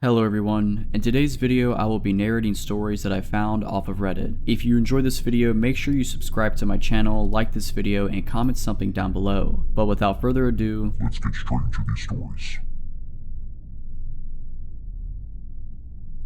Hello everyone, in today's video I will be narrating stories that I found off of Reddit. If you enjoyed this video, make sure you subscribe to my channel, like this video, and comment something down below. But without further ado, let's get straight into these stories.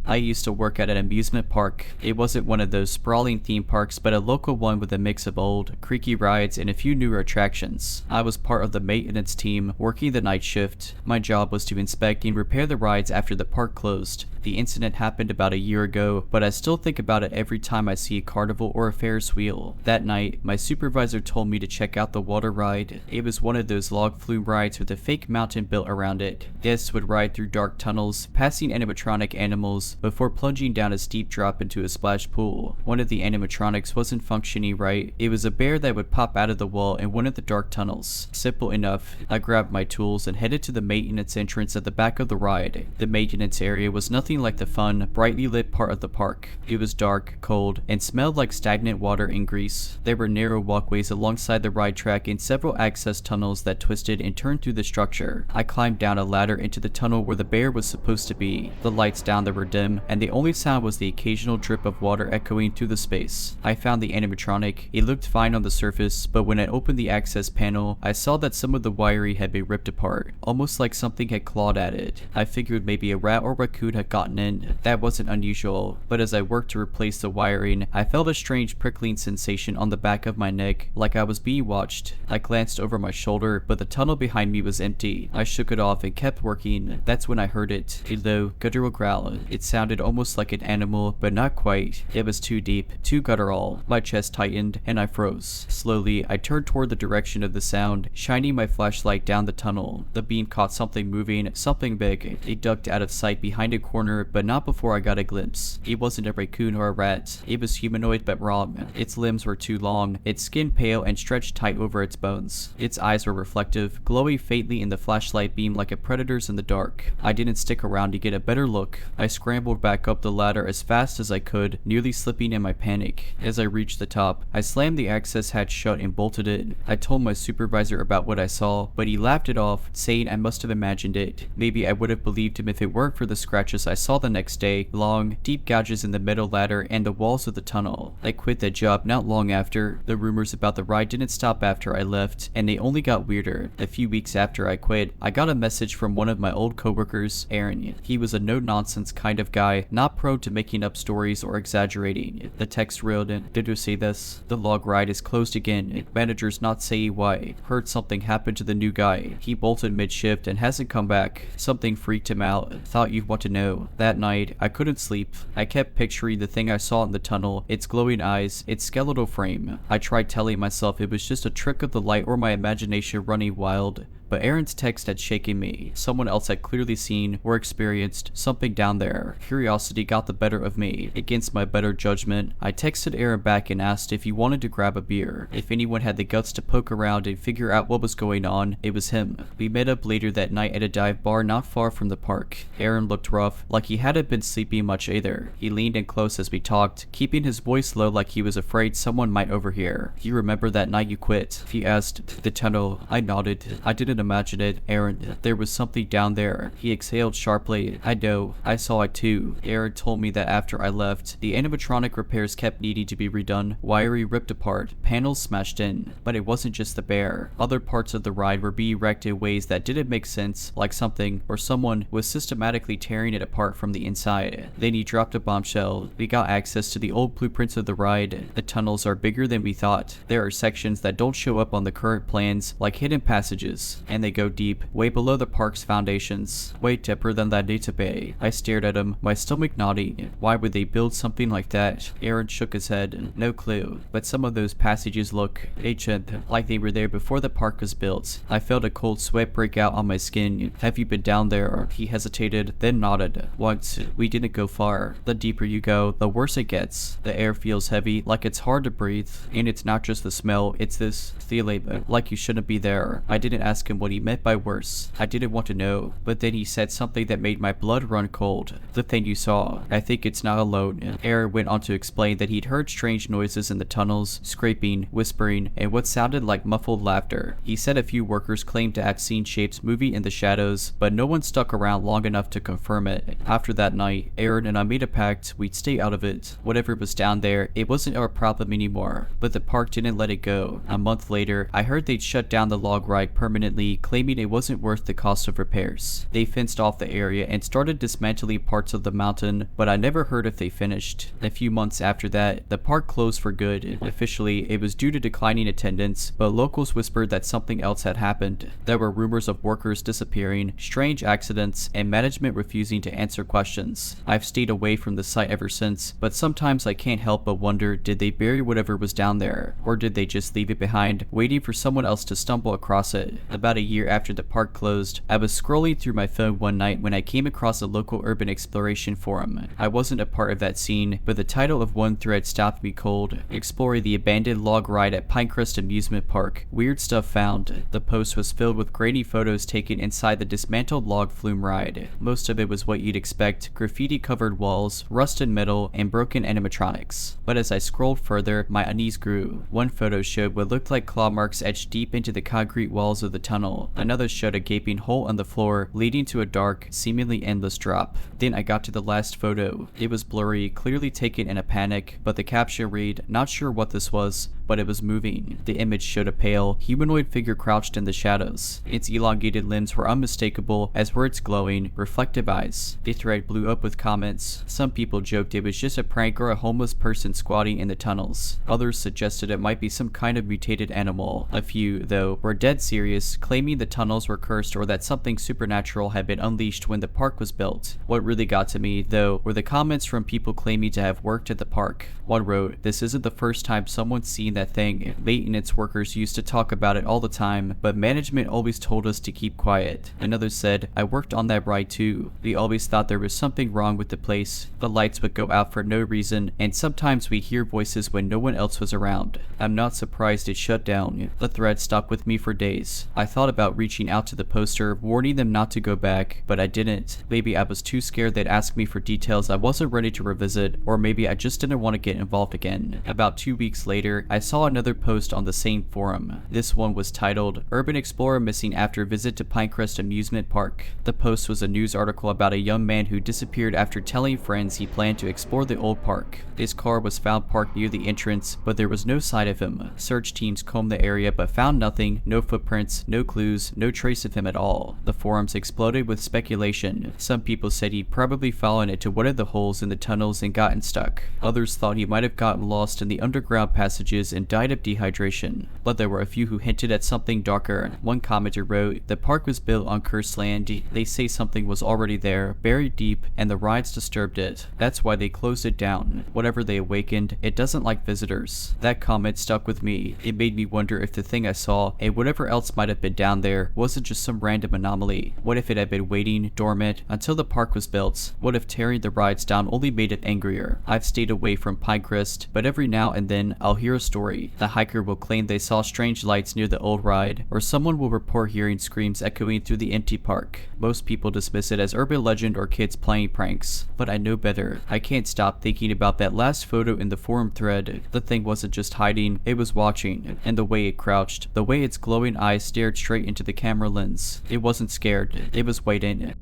I used to work at an amusement park. It wasn't one of those sprawling theme parks, but a local one with a mix of old, creaky rides and a few newer attractions. I was part of the maintenance team, working the night shift. My job was to inspect and repair the rides after the park closed. The incident happened about a year ago, but I still think about it every time I see a carnival or a Ferris wheel. That night, my supervisor told me to check out the water ride. It was one of those log flume rides with a fake mountain built around it. Guests would ride through dark tunnels, passing animatronic animals, before plunging down a steep drop into a splash pool. One of the animatronics wasn't functioning right. It was a bear that would pop out of the wall in one of the dark tunnels. Simple enough. I grabbed my tools and headed to the maintenance entrance at the back of the ride. The maintenance area was nothing like the fun, brightly lit part of the park. It was dark, cold, and smelled like stagnant water and grease. There were narrow walkways alongside the ride track and several access tunnels that twisted and turned through the structure. I climbed down a ladder into the tunnel where the bear was supposed to be. The lights down there were dim, and the only sound was the occasional drip of water echoing through the space. I found the animatronic. It looked fine on the surface, but when I opened the access panel, I saw that some of the wiring had been ripped apart, almost like something had clawed at it. I figured maybe a rat or raccoon had gotten in. That wasn't unusual, but as I worked to replace the wiring, I felt a strange prickling sensation on the back of my neck, like I was being watched. I glanced over my shoulder, but the tunnel behind me was empty. I shook it off and kept working. That's when I heard it, a low, guttural growl. It sounded almost like an animal, but not quite. It was too deep, too guttural. My chest tightened, and I froze. Slowly, I turned toward the direction of the sound, shining my flashlight down the tunnel. The beam caught something moving, something big. It ducked out of sight behind a corner, but not before I got a glimpse. It wasn't a raccoon or a rat. It was humanoid but wrong. Its limbs were too long, its skin pale and stretched tight over its bones. Its eyes were reflective, glowing faintly in the flashlight beam like a predator's in the dark. I didn't stick around to get a better look. I scrambled back up the ladder as fast as I could, nearly slipping in my panic. As I reached the top, I slammed the access hatch shut and bolted it. I told my supervisor about what I saw, but he laughed it off, saying I must have imagined it. Maybe I would have believed him if it weren't for the scratches I saw the next day, long, deep gouges in the metal ladder and the walls of the tunnel. I quit that job not long after. The rumors about the ride didn't stop after I left, and they only got weirder. A few weeks after I quit, I got a message from one of my old coworkers, Aaron. He was a no-nonsense kind of guy, not prone to making up stories or exaggerating. The text read, "Did you see this? The log ride is closed again. Manager's not saying why. Heard something happened to the new guy. He bolted mid-shift and hasn't come back. Something freaked him out. Thought you'd want to know." That night, I couldn't sleep. I kept picturing the thing I saw in the tunnel, its glowing eyes, its skeletal frame. I tried telling myself it was just a trick of the light or my imagination running wild. But Aaron's text had shaken me. Someone else had clearly seen or experienced something down there. Curiosity got the better of me. Against my better judgment, I texted Aaron back and asked if he wanted to grab a beer. If anyone had the guts to poke around and figure out what was going on, it was him. We met up later that night at a dive bar not far from the park. Aaron looked rough, like he hadn't been sleeping much either. He leaned in close as we talked, keeping his voice low like he was afraid someone might overhear. "You remember that night you quit?" he asked. "The tunnel." I nodded. I didn't imagine it, Aaron. There was something down there. He exhaled sharply. "I know. I saw it too." Aaron told me that after I left, the animatronic repairs kept needing to be redone. Wiring ripped apart, panels smashed in. But it wasn't just the bear. Other parts of the ride were being wrecked in ways that didn't make sense, like something or someone was systematically tearing it apart from the inside. Then he dropped a bombshell. We got access to the old blueprints of the ride. The tunnels are bigger than we thought. There are sections that don't show up on the current plans, like hidden passages. And they go deep, way below the park's foundations, way deeper than that database. I stared at him, my stomach nodding. Why would they build something like that? Aaron shook his head. No clue, but some of those passages look ancient, like they were there before the park was built. I felt a cold sweat break out on my skin. "Have you been down there?" He hesitated, then nodded. "Once. We didn't go far. The deeper you go, the worse it gets. The air feels heavy, like it's hard to breathe. And it's not just the smell, it's this feeling like you shouldn't be there." I didn't ask him what he meant by worse. I didn't want to know, but then he said something that made my blood run cold. The thing you saw, I think it's not alone. Aaron went on to explain that he'd heard strange noises in the tunnels, scraping, whispering, and what sounded like muffled laughter. He said a few workers claimed to have seen shapes moving in the shadows, but no one stuck around long enough to confirm it. After that night, Aaron and I made a pact we'd stay out of it. Whatever was down there, it wasn't our problem anymore, but the park didn't let it go. A month later, I heard they'd shut down the log ride permanently, claiming it wasn't worth the cost of repairs. They fenced off the area and started dismantling parts of the mountain, but I never heard if they finished. A few months after that, the park closed for good. Officially, it was due to declining attendance, but locals whispered that something else had happened. There were rumors of workers disappearing, strange accidents, and management refusing to answer questions. I've stayed away from the site ever since, but sometimes I can't help but wonder, did they bury whatever was down there, or did they just leave it behind, waiting for someone else to stumble across it? About a year after the park closed, I was scrolling through my phone one night when I came across a local urban exploration forum. I wasn't a part of that scene, but the title of one thread stopped me cold. Exploring the abandoned log ride at Pinecrest Amusement Park. Weird stuff found. The post was filled with grainy photos taken inside the dismantled log flume ride. Most of it was what you'd expect: graffiti-covered walls, rusted metal, and broken animatronics. But as I scrolled further, my unease grew. One photo showed what looked like claw marks etched deep into the concrete walls of the tunnel. Another showed a gaping hole on the floor, leading to a dark, seemingly endless drop. Then I got to the last photo. It was blurry, clearly taken in a panic, but the caption read, "Not sure what this was, but it was moving." The image showed a pale, humanoid figure crouched in the shadows. Its elongated limbs were unmistakable, as were its glowing, reflective eyes. The thread blew up with comments. Some people joked it was just a prank or a homeless person squatting in the tunnels. Others suggested it might be some kind of mutated animal. A few, though, were dead serious, claiming the tunnels were cursed or that something supernatural had been unleashed when the park was built. What really got to me, though, were the comments from people claiming to have worked at the park. One wrote, "This isn't the first time someone's seen that thing. Maintenance workers used to talk about it all the time, but management always told us to keep quiet." Another said, "I worked on that ride too. We always thought there was something wrong with the place. The lights would go out for no reason, and sometimes we hear voices when no one else was around." I'm not surprised it shut down. The thread stuck with me for days. I thought about reaching out to the poster, warning them not to go back, but I didn't. Maybe I was too scared they'd ask me for details I wasn't ready to revisit, or maybe I just didn't want to get involved again. About 2 weeks later, I saw another post on the same forum. This one was titled, "Urban Explorer Missing After Visit to Pinecrest Amusement Park." The post was a news article about a young man who disappeared after telling friends he planned to explore the old park. His car was found parked near the entrance, but there was no sign of him. Search teams combed the area but found nothing, no footprints, no clues, no trace of him at all. The forums exploded with speculation. Some people said he'd probably fallen into one of the holes in the tunnels and gotten stuck. Others thought he might have gotten lost in the underground passages and died of dehydration. But there were a few who hinted at something darker. One commenter wrote, "The park was built on cursed land. They say something was already there, buried deep, and the rides disturbed it. That's why they closed it down. Whatever they awakened, it doesn't like visitors." That comment stuck with me. It made me wonder if the thing I saw, and whatever else might have been down there, wasn't just some random anomaly. What if it had been waiting, dormant, until the park was built? What if tearing the rides down only made it angrier? I've stayed away from Pinecrest, but every now and then I'll hear a story. The hiker will claim they saw strange lights near the old ride, or someone will report hearing screams echoing through the empty park. Most people dismiss it as urban legend or kids playing pranks, but I know better. I can't stop thinking about that last photo in the forum thread. The thing wasn't just hiding, it was watching, and the way it crouched, the way its glowing eyes stared straight into the camera lens. It wasn't scared, it was waiting.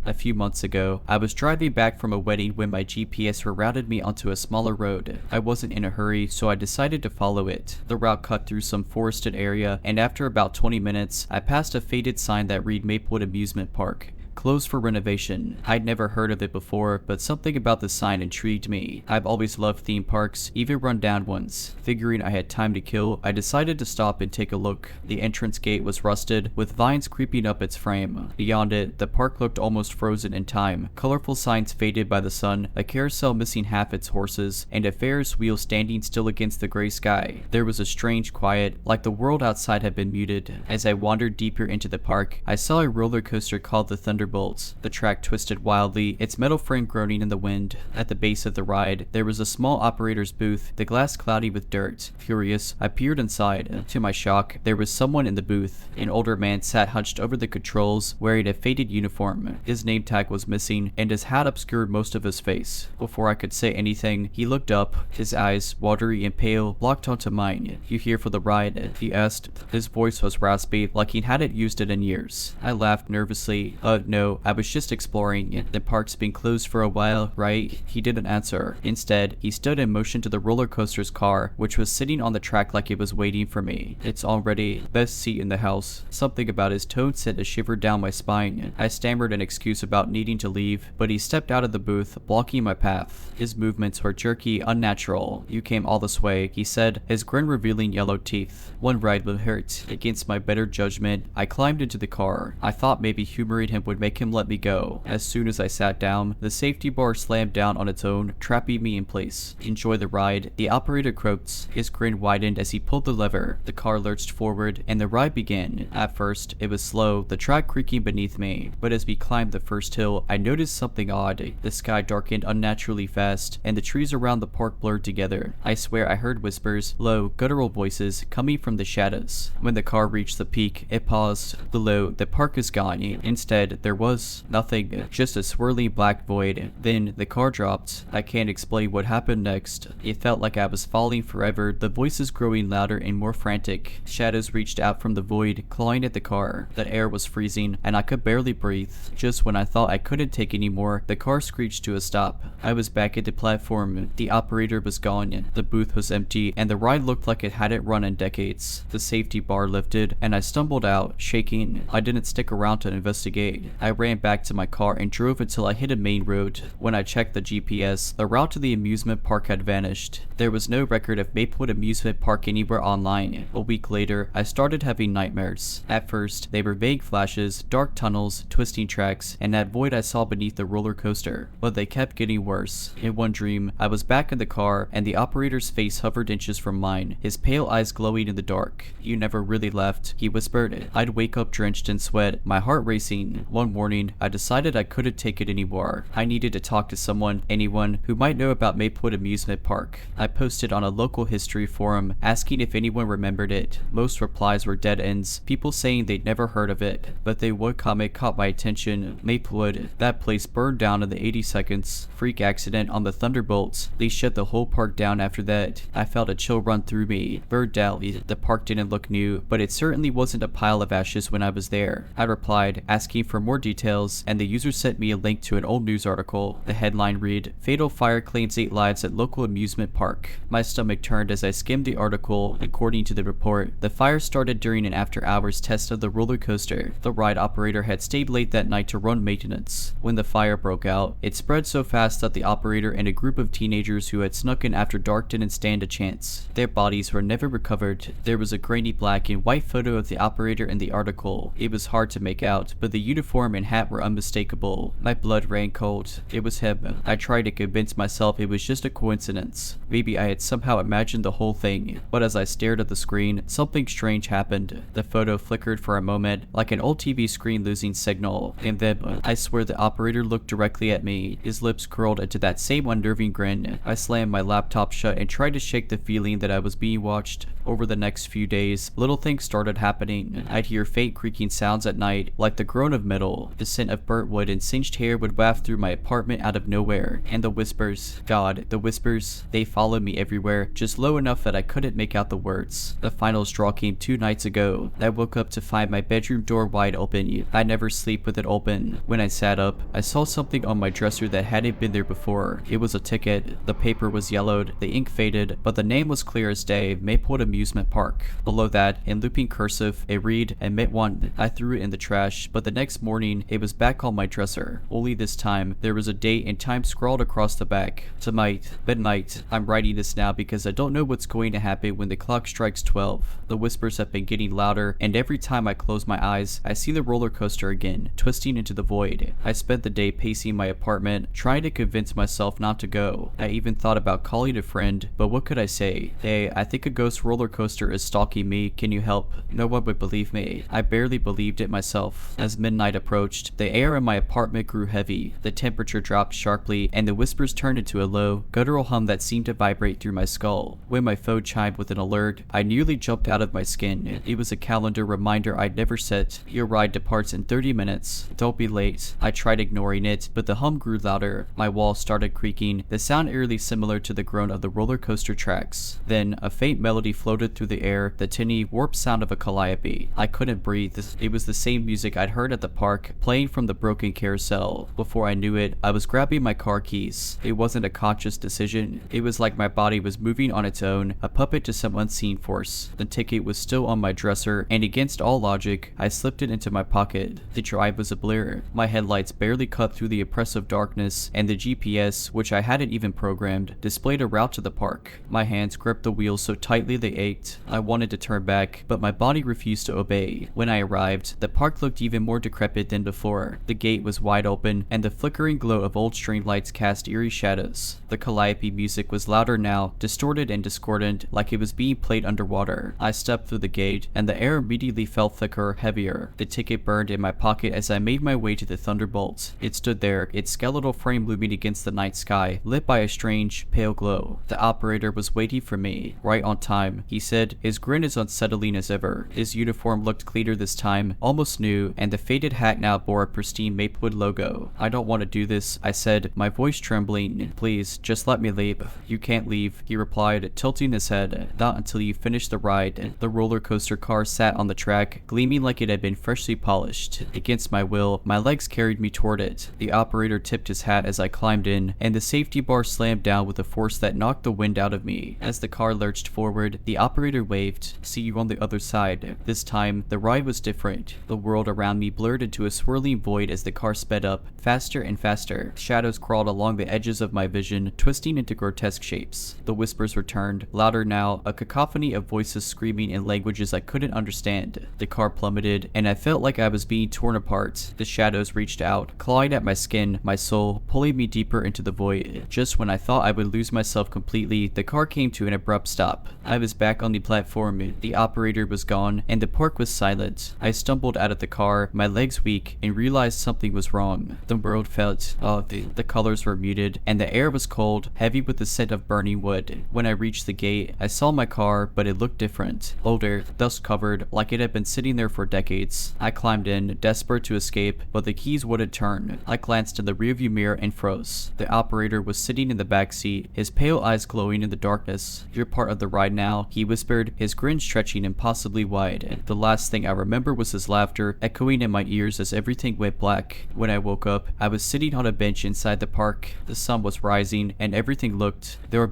A few months ago, I was driving back from a wedding when my GPS rerouted me onto a smaller road. I wasn't in a hurry, so I decided to follow it. The route cut through some forested area, and after about 20 minutes, I passed a faded sign that read Maplewood Amusement Park. Closed for renovation. I'd never heard of it before, but something about the sign intrigued me. I've always loved theme parks, even run-down ones. Figuring I had time to kill, I decided to stop and take a look. The entrance gate was rusted, with vines creeping up its frame. Beyond it, the park looked almost frozen in time, colorful signs faded by the sun, a carousel missing half its horses, and a Ferris wheel standing still against the gray sky. There was a strange quiet, like the world outside had been muted. As I wandered deeper into the park, I saw a roller coaster called the Thunderbolts. The track twisted wildly, its metal frame groaning in the wind. At the base of the ride, there was a small operator's booth, the glass cloudy with dirt. Furious, I peered inside. To my shock, there was someone in the booth. An older man sat hunched over the controls, wearing a faded uniform. His name tag was missing, and his hat obscured most of his face. Before I could say anything, he looked up, his eyes, watery and pale, locked onto mine. "You here for the ride?" he asked. His voice was raspy, like he hadn't used it in years. I laughed nervously. No, I was just exploring. The park's been closed for a while, right?" He didn't answer. Instead, he stood and motioned to the roller coaster's car, which was sitting on the track like it was waiting for me. "It's already best seat in the house." Something about his tone sent a shiver down my spine. I stammered an excuse about needing to leave, but he stepped out of the booth, blocking my path. His movements were jerky, unnatural. "You came all this way," he said, his grin revealing yellow teeth. "One ride would hurt." Against my better judgment, I climbed into the car. I thought maybe humoring him would make him let me go. As soon as I sat down, the safety bar slammed down on its own, trapping me in place. "Enjoy the ride," the operator croaked. His grin widened as he pulled the lever. The car lurched forward, and the ride began. At first, it was slow, the track creaking beneath me. But as we climbed the first hill, I noticed something odd. The sky darkened unnaturally fast, and the trees around the park blurred together. I swear I heard whispers, low, guttural voices, coming from the shadows. When the car reached the peak, it paused. Below, the park is gone. Instead, there was nothing, just a swirling black void. Then, the car dropped. I can't explain what happened next. It felt like I was falling forever, the voices growing louder and more frantic. Shadows reached out from the void, clawing at the car. The air was freezing, and I could barely breathe. Just when I thought I couldn't take any more, the car screeched to a stop. I was back at the platform. The operator was gone. The booth was empty, and the ride looked like it hadn't run in decades. The safety bar lifted, and I stumbled out, shaking. I didn't stick around to investigate. I ran back to my car and drove until I hit a main road. When I checked the GPS, the route to the amusement park had vanished. There was no record of Maplewood Amusement Park anywhere online. A week later, I started having nightmares. At first, they were vague flashes, dark tunnels, twisting tracks, and that void I saw beneath the roller coaster. But they kept getting worse. In one dream, I was back in the car, and the operator's face hovered inches from mine, his pale eyes glowing in the dark. "You never really left," he whispered. I'd wake up drenched in sweat, my heart racing. One morning, I decided I couldn't take it anymore. I needed to talk to someone, anyone, who might know about Maplewood Amusement Park. I posted on a local history forum, asking if anyone remembered it. Most replies were dead ends, people saying they'd never heard of it. But the one comment caught my attention. Maplewood. That place burned down in the 80 seconds. Freak accident on the Thunderbolts. They shut the whole park down after that. I felt a chill run through me. Burned out. The park didn't look new, but it certainly wasn't a pile of ashes when I was there. I replied, asking for more details, and the user sent me a link to an old news article. The headline read, "Fatal fire claims 8 lives at local amusement park." My stomach turned as I skimmed the article. According to the report, the fire started during an after-hours test of the roller coaster. The ride operator had stayed late that night to run maintenance. When the fire broke out, it spread so fast that the operator and a group of teenagers who had snuck in after dark didn't stand a chance. Their bodies were never recovered. There was a grainy black and white photo of the operator in the article. It was hard to make out, but the uniform and hat were unmistakable. My blood ran cold. It was him. I tried to convince myself it was just a coincidence. Maybe I had somehow imagined the whole thing. But as I stared at the screen, something strange happened. The photo flickered for a moment, like an old TV screen losing signal. And then, I swear the operator looked directly at me. His lips curled into that same unnerving grin. I slammed my laptop shut and tried to shake the feeling that I was being watched. Over the next few days, little things started happening. I'd hear faint creaking sounds at night, like the groan of metal. The scent of burnt wood and singed hair would waft through my apartment out of nowhere. And the whispers. God, the whispers. They followed me everywhere, just low enough that I couldn't make out the words. The final straw came 2 nights ago. I woke up to find my bedroom door wide open. I never sleep with it open. When I sat up, I saw something on my dresser that hadn't been there before. It was a ticket. The paper was yellowed, the ink faded, but the name was clear as day, Maplewood Amusement Amusement Park. Below that, in looping cursive, it read, admit one. I threw it in the trash, but the next morning, it was back on my dresser. Only this time, there was a date and time scrawled across the back. Tonight, midnight. I'm writing this now because I don't know what's going to happen when the clock strikes 12. The whispers have been getting louder, and every time I close my eyes, I see the roller coaster again, twisting into the void. I spent the day pacing my apartment, trying to convince myself not to go. I even thought about calling a friend, but what could I say? Hey, I think a ghost roller coaster is stalking me, can you help? No one would believe me. I barely believed it myself. As midnight approached, the air in my apartment grew heavy, the temperature dropped sharply, and the whispers turned into a low, guttural hum that seemed to vibrate through my skull. When my phone chimed with an alert, I nearly jumped out of my skin. It was a calendar reminder I'd never set. Your ride departs in 30 minutes. Don't be late. I tried ignoring it, but the hum grew louder. My walls started creaking, the sound eerily similar to the groan of the roller coaster tracks. Then, a faint melody floated through the air, the tinny, warped sound of a calliope. I couldn't breathe. It was the same music I'd heard at the park, playing from the broken carousel. Before I knew it, I was grabbing my car keys. It wasn't a conscious decision. It was like my body was moving on its own, a puppet to some unseen force. The ticket was still on my dresser, and against all logic, I slipped it into my pocket. The drive was a blur. My headlights barely cut through the oppressive darkness, and the GPS, which I hadn't even programmed, displayed a route to the park. My hands gripped the wheels so tightly they ached. I wanted to turn back, but my body refused to obey. When I arrived, the park looked even more decrepit than before. The gate was wide open, and the flickering glow of old string lights cast eerie shadows. The calliope music was louder now, distorted and discordant, like it was being played underwater. I stepped through the gate, and the air immediately felt thicker, heavier. The ticket burned in my pocket as I made my way to the Thunderbolt. It stood there, its skeletal frame looming against the night sky, lit by a strange, pale glow. The operator was waiting for me, right on time. He said, his grin as unsettling as ever. His uniform looked cleaner this time, almost new, and the faded hat now bore a pristine Maplewood logo. I don't want to do this, I said, my voice trembling. Please, just let me leave. You can't leave, he replied, tilting his head. Not until you finish the ride. The roller coaster car sat on the track, gleaming like it had been freshly polished. Against my will, my legs carried me toward it. The operator tipped his hat as I climbed in, and the safety bar slammed down with a force that knocked the wind out of me. As the car lurched forward, the operator waved, see you on the other side. This time, the ride was different. The world around me blurred into a swirling void as the car sped up, faster and faster. Shadows crawled along the edges of my vision, twisting into grotesque shapes. The whispers returned, louder now, a cacophony of voices screaming in languages I couldn't understand. The car plummeted, and I felt like I was being torn apart. The shadows reached out, clawing at my skin, my soul, pulling me deeper into the void. Just when I thought I would lose myself completely, the car came to an abrupt stop. I was back on the platform, the operator was gone, and the park was silent. I stumbled out of the car, my legs weak, and realized something was wrong. The world felt, the colors were muted, and the air was cold, heavy with the scent of burning wood. When I reached the gate, I saw my car, but it looked different. Older, dust covered, like it had been sitting there for decades. I climbed in, desperate to escape, but the keys wouldn't turn. I glanced in the rearview mirror and froze. The operator was sitting in the back seat, his pale eyes glowing in the darkness. You're part of the ride now, he whispered, his grin stretching impossibly wide. The last thing I remember was his laughter, echoing in my ears as everything went black. When I woke up, I was sitting on a bench inside the park. The sun was rising, and everything looked, there were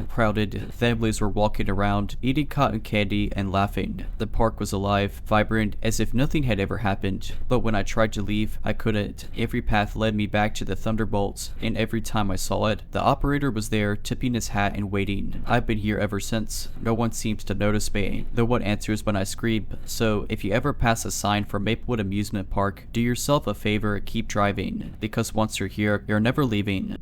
crowded. Families were walking around, eating cotton candy and laughing. The park was alive, vibrant, as if nothing had ever happened. But when I tried to leave, I couldn't. Every path led me back to the Thunderbolts, and every time I saw it, the operator was there, tipping his hat and waiting. I've been here ever since. No one seems to notice me. No one answers when I scream. So, if you ever pass a sign for Maplewood Amusement Park, do yourself a favor, keep driving. Because once you're here, you're never leaving.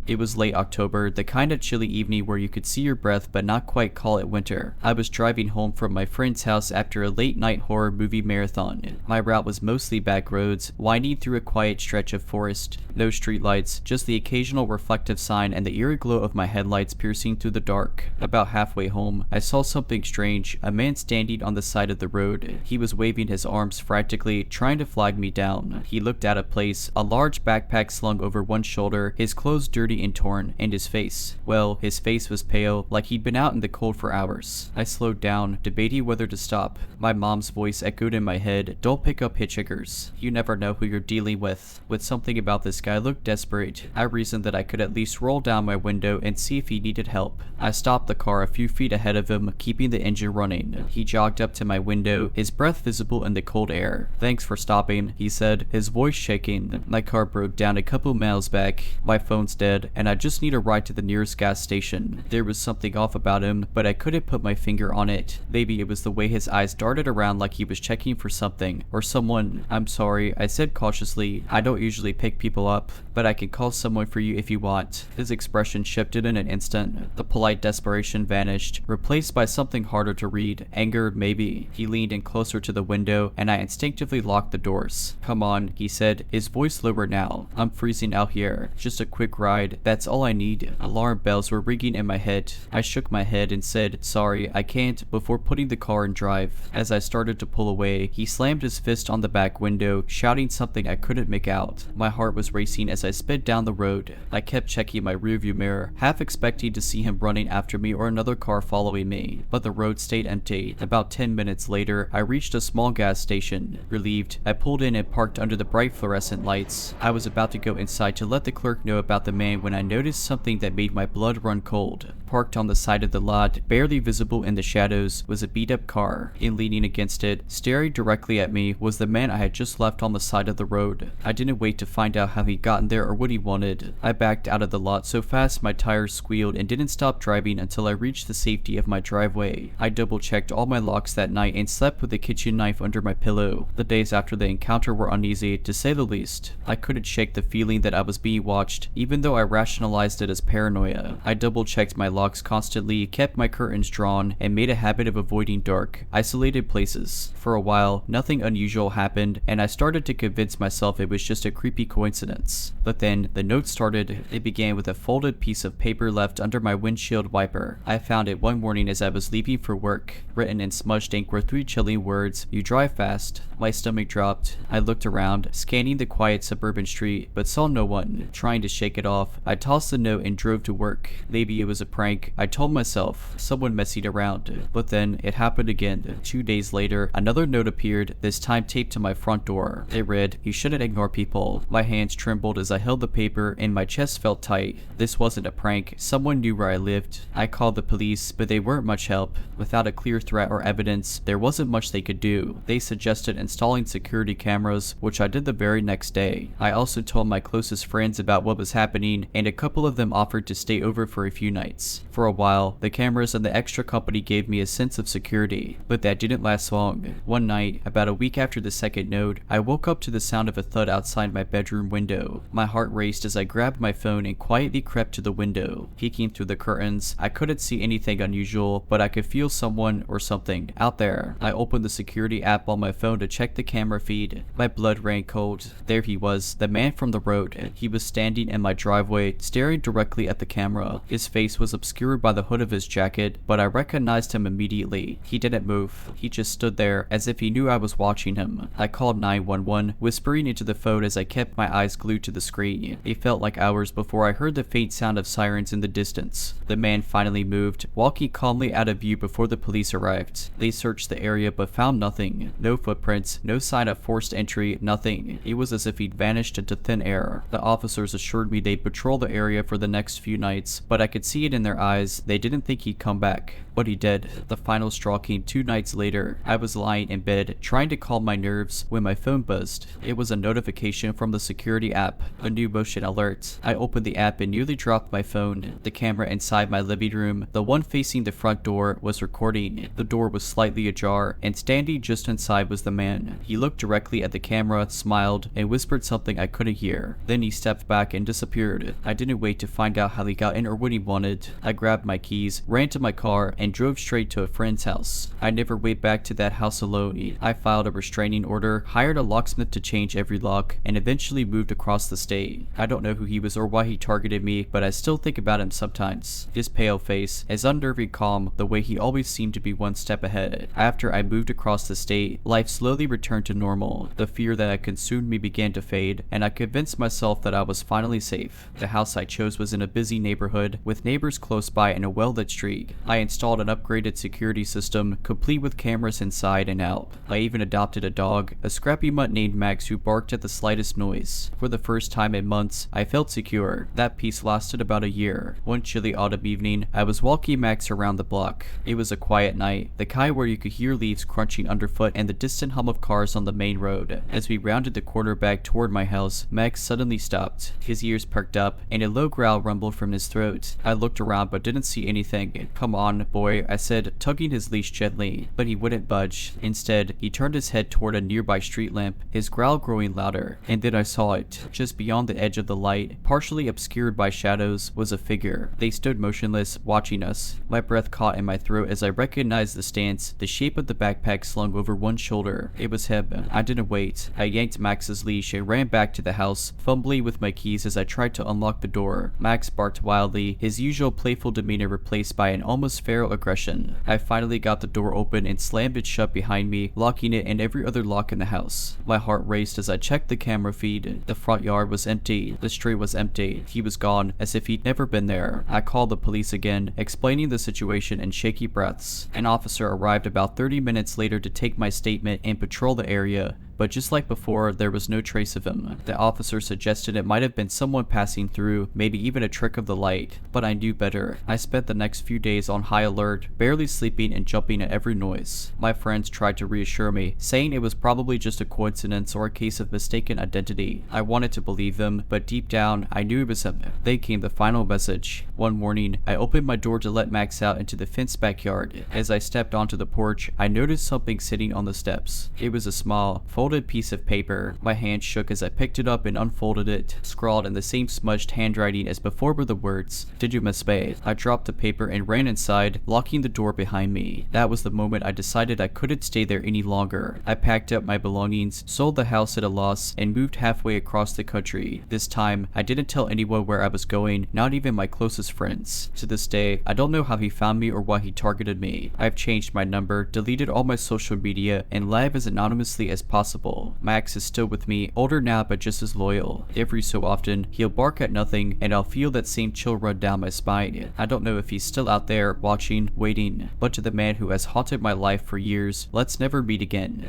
It was late October, the kind of chilly evening where you could see your breath but not quite call it winter. I was driving home from my friend's house after a late night horror movie marathon. My route was mostly back roads, winding through a quiet stretch of forest. No streetlights, just the occasional reflective sign and the eerie glow of my headlights piercing through the dark. About halfway home, I saw something strange, a man standing on the side of the road. He was waving his arms frantically, trying to flag me down. He looked out of place, a large backpack slung over one shoulder, his clothes dirty dirty and torn, and his face. Well, his face was pale, like he'd been out in the cold for hours. I slowed down, debating whether to stop. My mom's voice echoed in my head, "Don't pick up hitchhikers. You never know who you're dealing with." With something about this guy looked desperate, I reasoned that I could at least roll down my window and see if he needed help. I stopped the car a few feet ahead of him, keeping the engine running. He jogged up to my window, his breath visible in the cold air. "Thanks for stopping," he said, his voice shaking. "My car broke down a couple miles back. My phone's dead, and I just need a ride to the nearest gas station." There was something off about him, but I couldn't put my finger on it. Maybe it was the way his eyes darted around like he was checking for something, or someone. "I'm sorry," I said cautiously. "I don't usually pick people up, but I can call someone for you if you want." His expression shifted in an instant. The polite desperation vanished, replaced by something harder to read. Anger, maybe. He leaned in closer to the window, and I instinctively locked the doors. "Come on," he said, his voice lower now. "I'm freezing out here. Just a quick ride. That's all I need." Alarm bells were ringing in my head. I shook my head and said, "Sorry, I can't," before putting the car in drive. As I started to pull away, he slammed his fist on the back window, shouting something I couldn't make out. My heart was racing as I sped down the road. I kept checking my rearview mirror, half expecting to see him running after me or another car following me, but the road stayed empty. About 10 minutes later, I reached a small gas station. Relieved, I pulled in and parked under the bright fluorescent lights. I was about to go inside to let the clerk know about the man when I noticed something that made my blood run cold. Parked on the side of the lot, barely visible in the shadows, was a beat-up car, and leaning against it, staring directly at me, was the man I had just left on the side of the road. I didn't wait to find out how he'd gotten there or what he wanted. I backed out of the lot so fast my tires squealed and didn't stop driving until I reached the safety of my driveway. I double-checked all my locks that night and slept with a kitchen knife under my pillow. The days after the encounter were uneasy, to say the least. I couldn't shake the feeling that I was being watched, even though I rationalized it as paranoia. I double-checked my locks constantly, kept my curtains drawn, and made a habit of avoiding dark, isolated places. For a while, nothing unusual happened, and I started to convince myself it was just a creepy coincidence. But then, the note started. It began with a folded piece of paper left under my windshield wiper. I found it one morning as I was leaving for work. Written in smudged ink were 3 chilling words: "You drive fast." My stomach dropped. I looked around, scanning the quiet suburban street, but saw no one. Trying to shake it off, I tossed the note and drove to work. Maybe it was a prank, I told myself, someone messing around. But then, it happened again. 2 days later, another note appeared, this time taped to my front door. It read, "You shouldn't ignore people." My hands trembled as I held the paper, and my chest felt tight. This wasn't a prank. Someone knew where I lived. I called the police, but they weren't much help. Without a clear threat or evidence, there wasn't much they could do. They suggested installing security cameras, which I did the very next day. I also told my closest friends about what was happening, and a couple of them offered to stay over for a few nights. For a while, the cameras and the extra company gave me a sense of security, but that didn't last long. One night, about a week after the second note, I woke up to the sound of a thud outside my bedroom window. My heart raced as I grabbed my phone and quietly crept to the window. Peeking through the curtains, I couldn't see anything unusual, but I could feel someone or something out there. I opened the security app on my phone to check the camera feed. My blood ran cold. There he was, the man from the road. He was standing in my driveway, staring directly at the camera. His face was obscured by the hood of his jacket, but I recognized him immediately. He didn't move. He just stood there, as if he knew I was watching him. I called 911, whispering into the phone as I kept my eyes glued to the screen. It felt like hours before I heard the faint sound of sirens in the distance. The man finally moved, walking calmly out of view before the police arrived. They searched the area but found nothing. No footprints, no sign of forced entry, nothing. It was as if he'd vanished into thin air. The officers assured me they'd patrol the area for the next few nights, but I could see it in their eyes. They didn't think he'd come back. But he did. The final straw came 2 nights later. I was lying in bed, trying to calm my nerves, when my phone buzzed. It was a notification from the security app, a new motion alert. I opened the app and nearly dropped my phone. The camera inside my living room, the one facing the front door, was recording. The door was slightly ajar, and standing just inside was the man. He looked directly at the camera, smiled, and whispered something I couldn't hear. Then he stepped back and disappeared. I didn't wait to find out how he got in or what he wanted. I grabbed my keys, ran to my car, and drove straight to a friend's house. I never went back to that house alone. I filed a restraining order, hired a locksmith to change every lock, and eventually moved across the state. I don't know who he was or why he targeted me, but I still think about him sometimes. His pale face, his unnerving calm, the way he always seemed to be one step ahead. After I moved across the state, life slowly returned to normal. The fear that had consumed me began to fade, and I convinced myself that I was finally safe. The house I chose was in a busy neighborhood with neighbors close by and a well-lit street. I installed an upgraded security system, complete with cameras inside and out. I even adopted a dog, a scrappy mutt named Max who barked at the slightest noise. For the first time in months, I felt secure. That peace lasted about a year. One chilly autumn evening, I was walking Max around the block. It was a quiet night, the kind where you could hear leaves crunching underfoot and the distant hum of cars on the main road. As we rounded the corner back toward my house, Max suddenly stopped. His ears perked up, and a low growl rumbled from his throat. I looked around but didn't see anything. "Come on, boy," I said, tugging his leash gently, but he wouldn't budge. Instead, he turned his head toward a nearby street lamp, his growl growing louder. And then I saw it. Just beyond the edge of the light, partially obscured by shadows, was a figure. They stood motionless, watching us. My breath caught in my throat as I recognized the stance, the shape of the backpack slung over one shoulder. It was him. I didn't wait. I yanked Max's leash and ran back to the house, fumbling with my keys as I tried to unlock the door. Max barked wildly, his usual playful demeanor replaced by an almost feral aggression. I finally got the door open and slammed it shut behind me, locking it and every other lock in the house. My heart raced as I checked the camera feed. The front yard was empty. The street was empty. He was gone, as if he'd never been there. I called the police again, explaining the situation in shaky breaths. An officer arrived about 30 minutes later to take my statement and patrol the area. But just like before, there was no trace of him. The officer suggested it might have been someone passing through, maybe even a trick of the light. But I knew better. I spent the next few days on high alert, barely sleeping and jumping at every noise. My friends tried to reassure me, saying it was probably just a coincidence or a case of mistaken identity. I wanted to believe them, but deep down, I knew it was him. Then came the final message. One morning, I opened my door to let Max out into the fenced backyard. As I stepped onto the porch, I noticed something sitting on the steps. It was a small, folded piece of paper. My hand shook as I picked it up and unfolded it. Scrawled in the same smudged handwriting as before were the words, "Did you misspell?" I dropped the paper and ran inside, locking the door behind me. That was the moment I decided I couldn't stay there any longer. I packed up my belongings, sold the house at a loss, and moved halfway across the country. This time, I didn't tell anyone where I was going, not even my closest friends. To this day, I don't know how he found me or why he targeted me. I've changed my number, deleted all my social media, and live as anonymously as possible. Max is still with me, older now but just as loyal. Every so often, he'll bark at nothing, and I'll feel that same chill run down my spine. I don't know if he's still out there, watching, waiting. But to the man who has haunted my life for years, let's never meet again.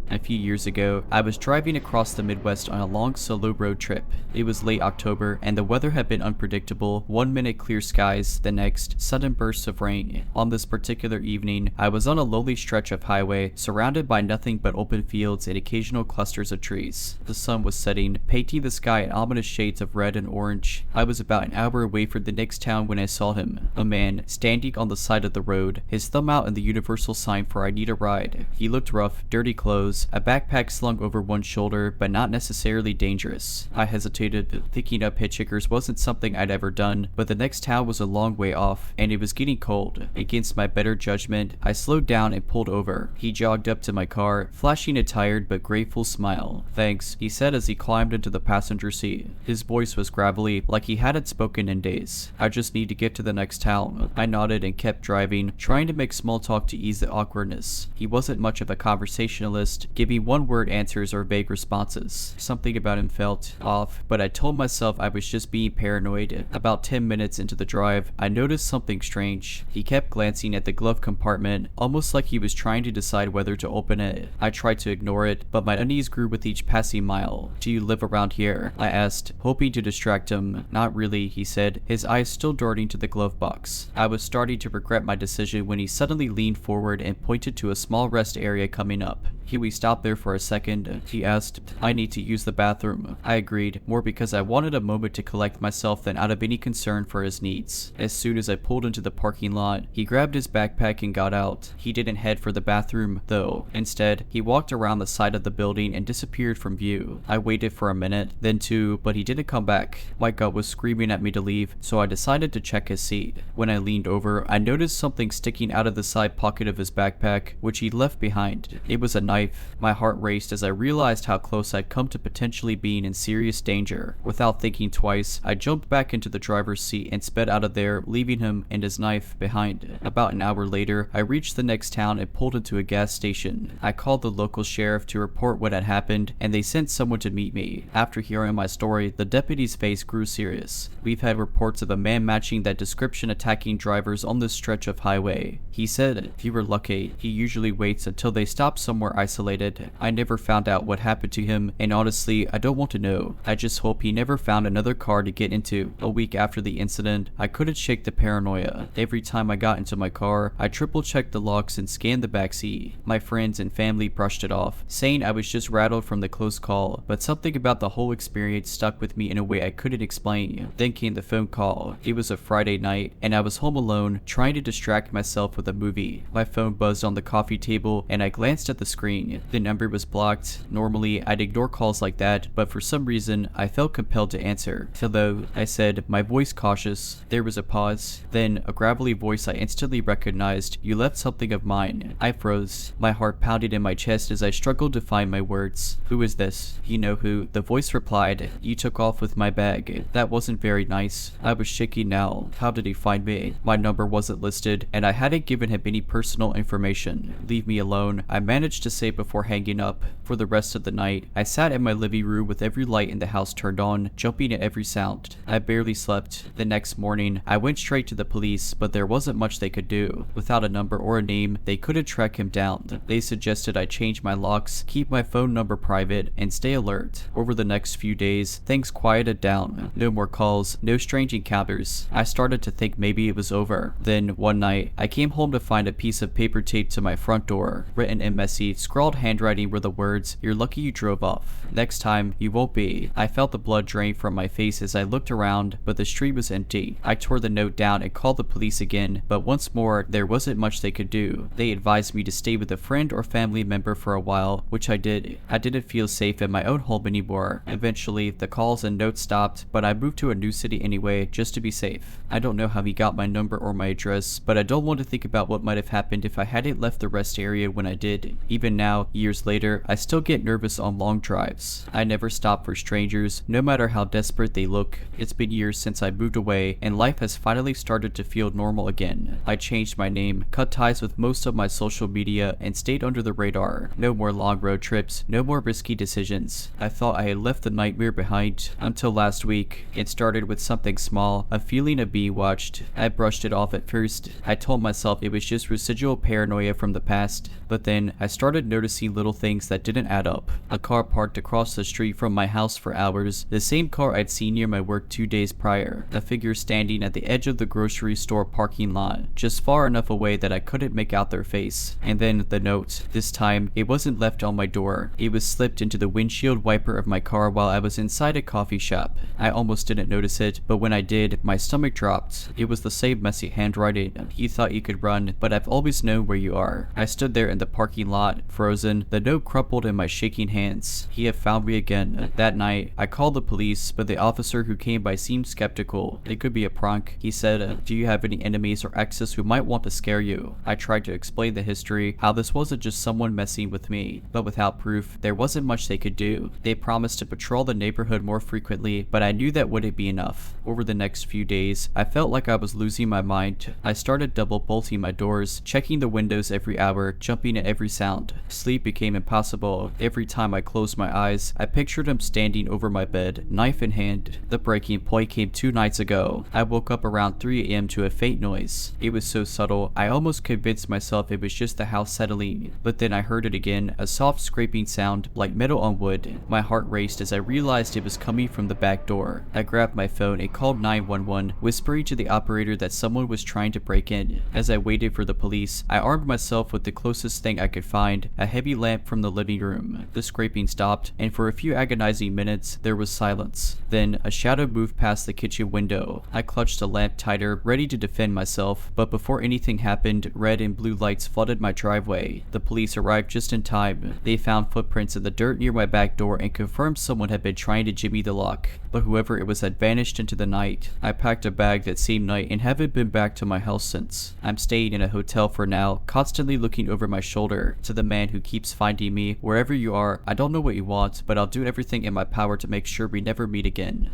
A few years ago, I was driving across the Midwest on a long solo road trip. It was late October, and the weather had been unpredictable. 1 minute clear skies, the next, sudden bursts of rain. On this particular evening, I was on a lonely stretch of highway, surrounded by nothing but open fields and occasional clusters of trees. The sun was setting, painting the sky in ominous shades of red and orange. I was about an hour away from the next town when I saw him. A man, standing on the side of the road, his thumb out in the universal sign for "I need a ride." He looked rough, dirty clothes, a backpack slung over one shoulder, but not necessarily dangerous. I hesitated, thinking up hitchhikers wasn't something I'd ever done, but the next town was a long way off, and it was getting cold. Against my better judgment, I slowed down and pulled over. He jogged up to my car, flashing a tired but grateful smile. "Thanks," he said as he climbed into the passenger seat. His voice was gravelly, like he hadn't spoken in days. "I just need to get to the next town." I nodded and kept driving, trying to make small talk to ease the awkwardness. He wasn't much of a conversationalist, giving one-word answers or vague responses. Something about him felt off, but I told myself I was just being paranoid. About 10 minutes into the drive, I noticed something strange. He kept glancing at the glove compartment, almost like he was trying to decide whether to open it. I tried to ignore it, but my unease grew with each passing mile. "Do you live around here?" I asked, hoping to distract him. "Not really," he said, his eyes still darting to the glove box. I was starting to regret my decision when he suddenly leaned forward and pointed to a small rest area coming up. "Can we stop there for a second?" he asked. "I need to use the bathroom." I agreed, more because I wanted a moment to collect myself than out of any concern for his needs. As soon as I pulled into the parking lot, he grabbed his backpack and got out. He didn't head for the bathroom, though. Instead, he walked around the side of the building and disappeared from view. I waited for a minute, then two, but he didn't come back. My gut was screaming at me to leave, so I decided to check his seat. When I leaned over, I noticed something sticking out of the side pocket of his backpack, which he left behind. It was a knife knife. My heart raced as I realized how close I'd come to potentially being in serious danger. Without thinking twice, I jumped back into the driver's seat and sped out of there, leaving him and his knife behind. About an hour later, I reached the next town and pulled into a gas station. I called the local sheriff to report what had happened, and they sent someone to meet me. After hearing my story, the deputy's face grew serious. We've had reports of a man matching that description attacking drivers on this stretch of highway. He said if you were lucky, he usually waits until they stop somewhere isolated. I never found out what happened to him, and honestly, I don't want to know. I just hope he never found another car to get into. A week after the incident, I couldn't shake the paranoia. Every time I got into my car, I triple-checked the locks and scanned the backseat. My friends and family brushed it off, saying I was just rattled from the close call, but something about the whole experience stuck with me in a way I couldn't explain. Then came the phone call. It was a Friday night, and I was home alone, trying to distract myself with a movie. My phone buzzed on the coffee table, and I glanced at the screen. The number was blocked. Normally, I'd ignore calls like that, but for some reason, I felt compelled to answer. Hello, I said, my voice cautious. There was a pause. Then, a gravelly voice I instantly recognized. You left something of mine. I froze. My heart pounded in my chest as I struggled to find my words. Who is this? You know who? The voice replied. You took off with my bag. That wasn't very nice. I was shaking now. How did he find me? My number wasn't listed, and I hadn't given him any personal information. Leave me alone, I managed to say before hanging up. For the rest of the night, I sat in my living room with every light in the house turned on, jumping at every sound. I barely slept. The next morning, I went straight to the police, but there wasn't much they could do. Without a number or a name, they couldn't track him down. They suggested I change my locks, keep my phone number private, and stay alert. Over the next few days, things quieted down. No more calls, no strange encounters. I started to think maybe it was over. Then, one night, I came home to find a piece of paper taped to my front door. Written in messy, scrawled handwriting were the words, "You're lucky you drove off. Next time, you won't be." I felt the blood drain from my face as I looked around, but the street was empty. I tore the note down and called the police again, but once more, there wasn't much they could do. They advised me to stay with a friend or family member for a while, which I did. I didn't feel safe in my own home anymore. Eventually, the calls and notes stopped, but I moved to a new city anyway, just to be safe. I don't know how he got my number or my address, but I don't want to think about what might have happened if I hadn't left the rest area when I did. Even now, years later, I still get nervous on long drives. I never stop for strangers, no matter how desperate they look. It's been years since I moved away, and life has finally started to feel normal again. I changed my name, cut ties with most of my social media, and stayed under the radar. No more long road trips, no more risky decisions. I thought I had left the nightmare behind, until last week. It started with something small, a feeling of being watched. I brushed it off at first. I told myself it was just residual paranoia from the past, but then I started noticing little things that didn't add up. A car parked across the street from my house for hours, the same car I'd seen near my work 2 days prior. A figure standing at the edge of the grocery store parking lot, just far enough away that I couldn't make out their face. And then the note. This time, it wasn't left on my door. It was slipped into the windshield wiper of my car while I was inside a coffee shop. I almost didn't notice it, but when I did, my stomach dropped. It was the same messy handwriting. You thought you could run, but I've always known where you are. I stood there in the parking lot, frozen, the note crumpled in my shaking hands. He had found me again. That night, I called the police, but the officer who came by seemed skeptical. It could be a prank. He said, do you have any enemies or exes who might want to scare you? I tried to explain the history, how this wasn't just someone messing with me, but without proof, there wasn't much they could do. They promised to patrol the neighborhood more frequently, but I knew that wouldn't be enough. Over the next few days, I felt like I was losing my mind. I started double bolting my doors, checking the windows every hour, jumping at every sound. Sleep became impossible. Every time I closed my eyes, I pictured him standing over my bed, knife in hand. The breaking point came 2 nights ago. I woke up around 3 a.m. to a faint noise. It was so subtle, I almost convinced myself it was just the house settling. But then I heard it again, a soft scraping sound, like metal on wood. My heart raced as I realized it was coming from the back door. I grabbed my phone and called 911, whispering to the operator that someone was trying to break in. As I waited for the police, I armed myself with the closest thing I could find, a heavy lamp from the living room. The scraping stopped, and for a few agonizing minutes, there was silence. Then, a shadow moved past the kitchen window. I clutched the lamp tighter, ready to defend myself, but before anything happened, red and blue lights flooded my driveway. The police arrived just in time. They found footprints in the dirt near my back door and confirmed someone had been trying to jimmy the lock, but whoever it was had vanished into the night. I packed a bag that same night and haven't been back to my house since. I'm staying in a hotel for now, constantly looking over my shoulder. To the man who keeps finding me, wherever you are, I don't know what you want, but I'll do everything in my power to make sure we never meet again.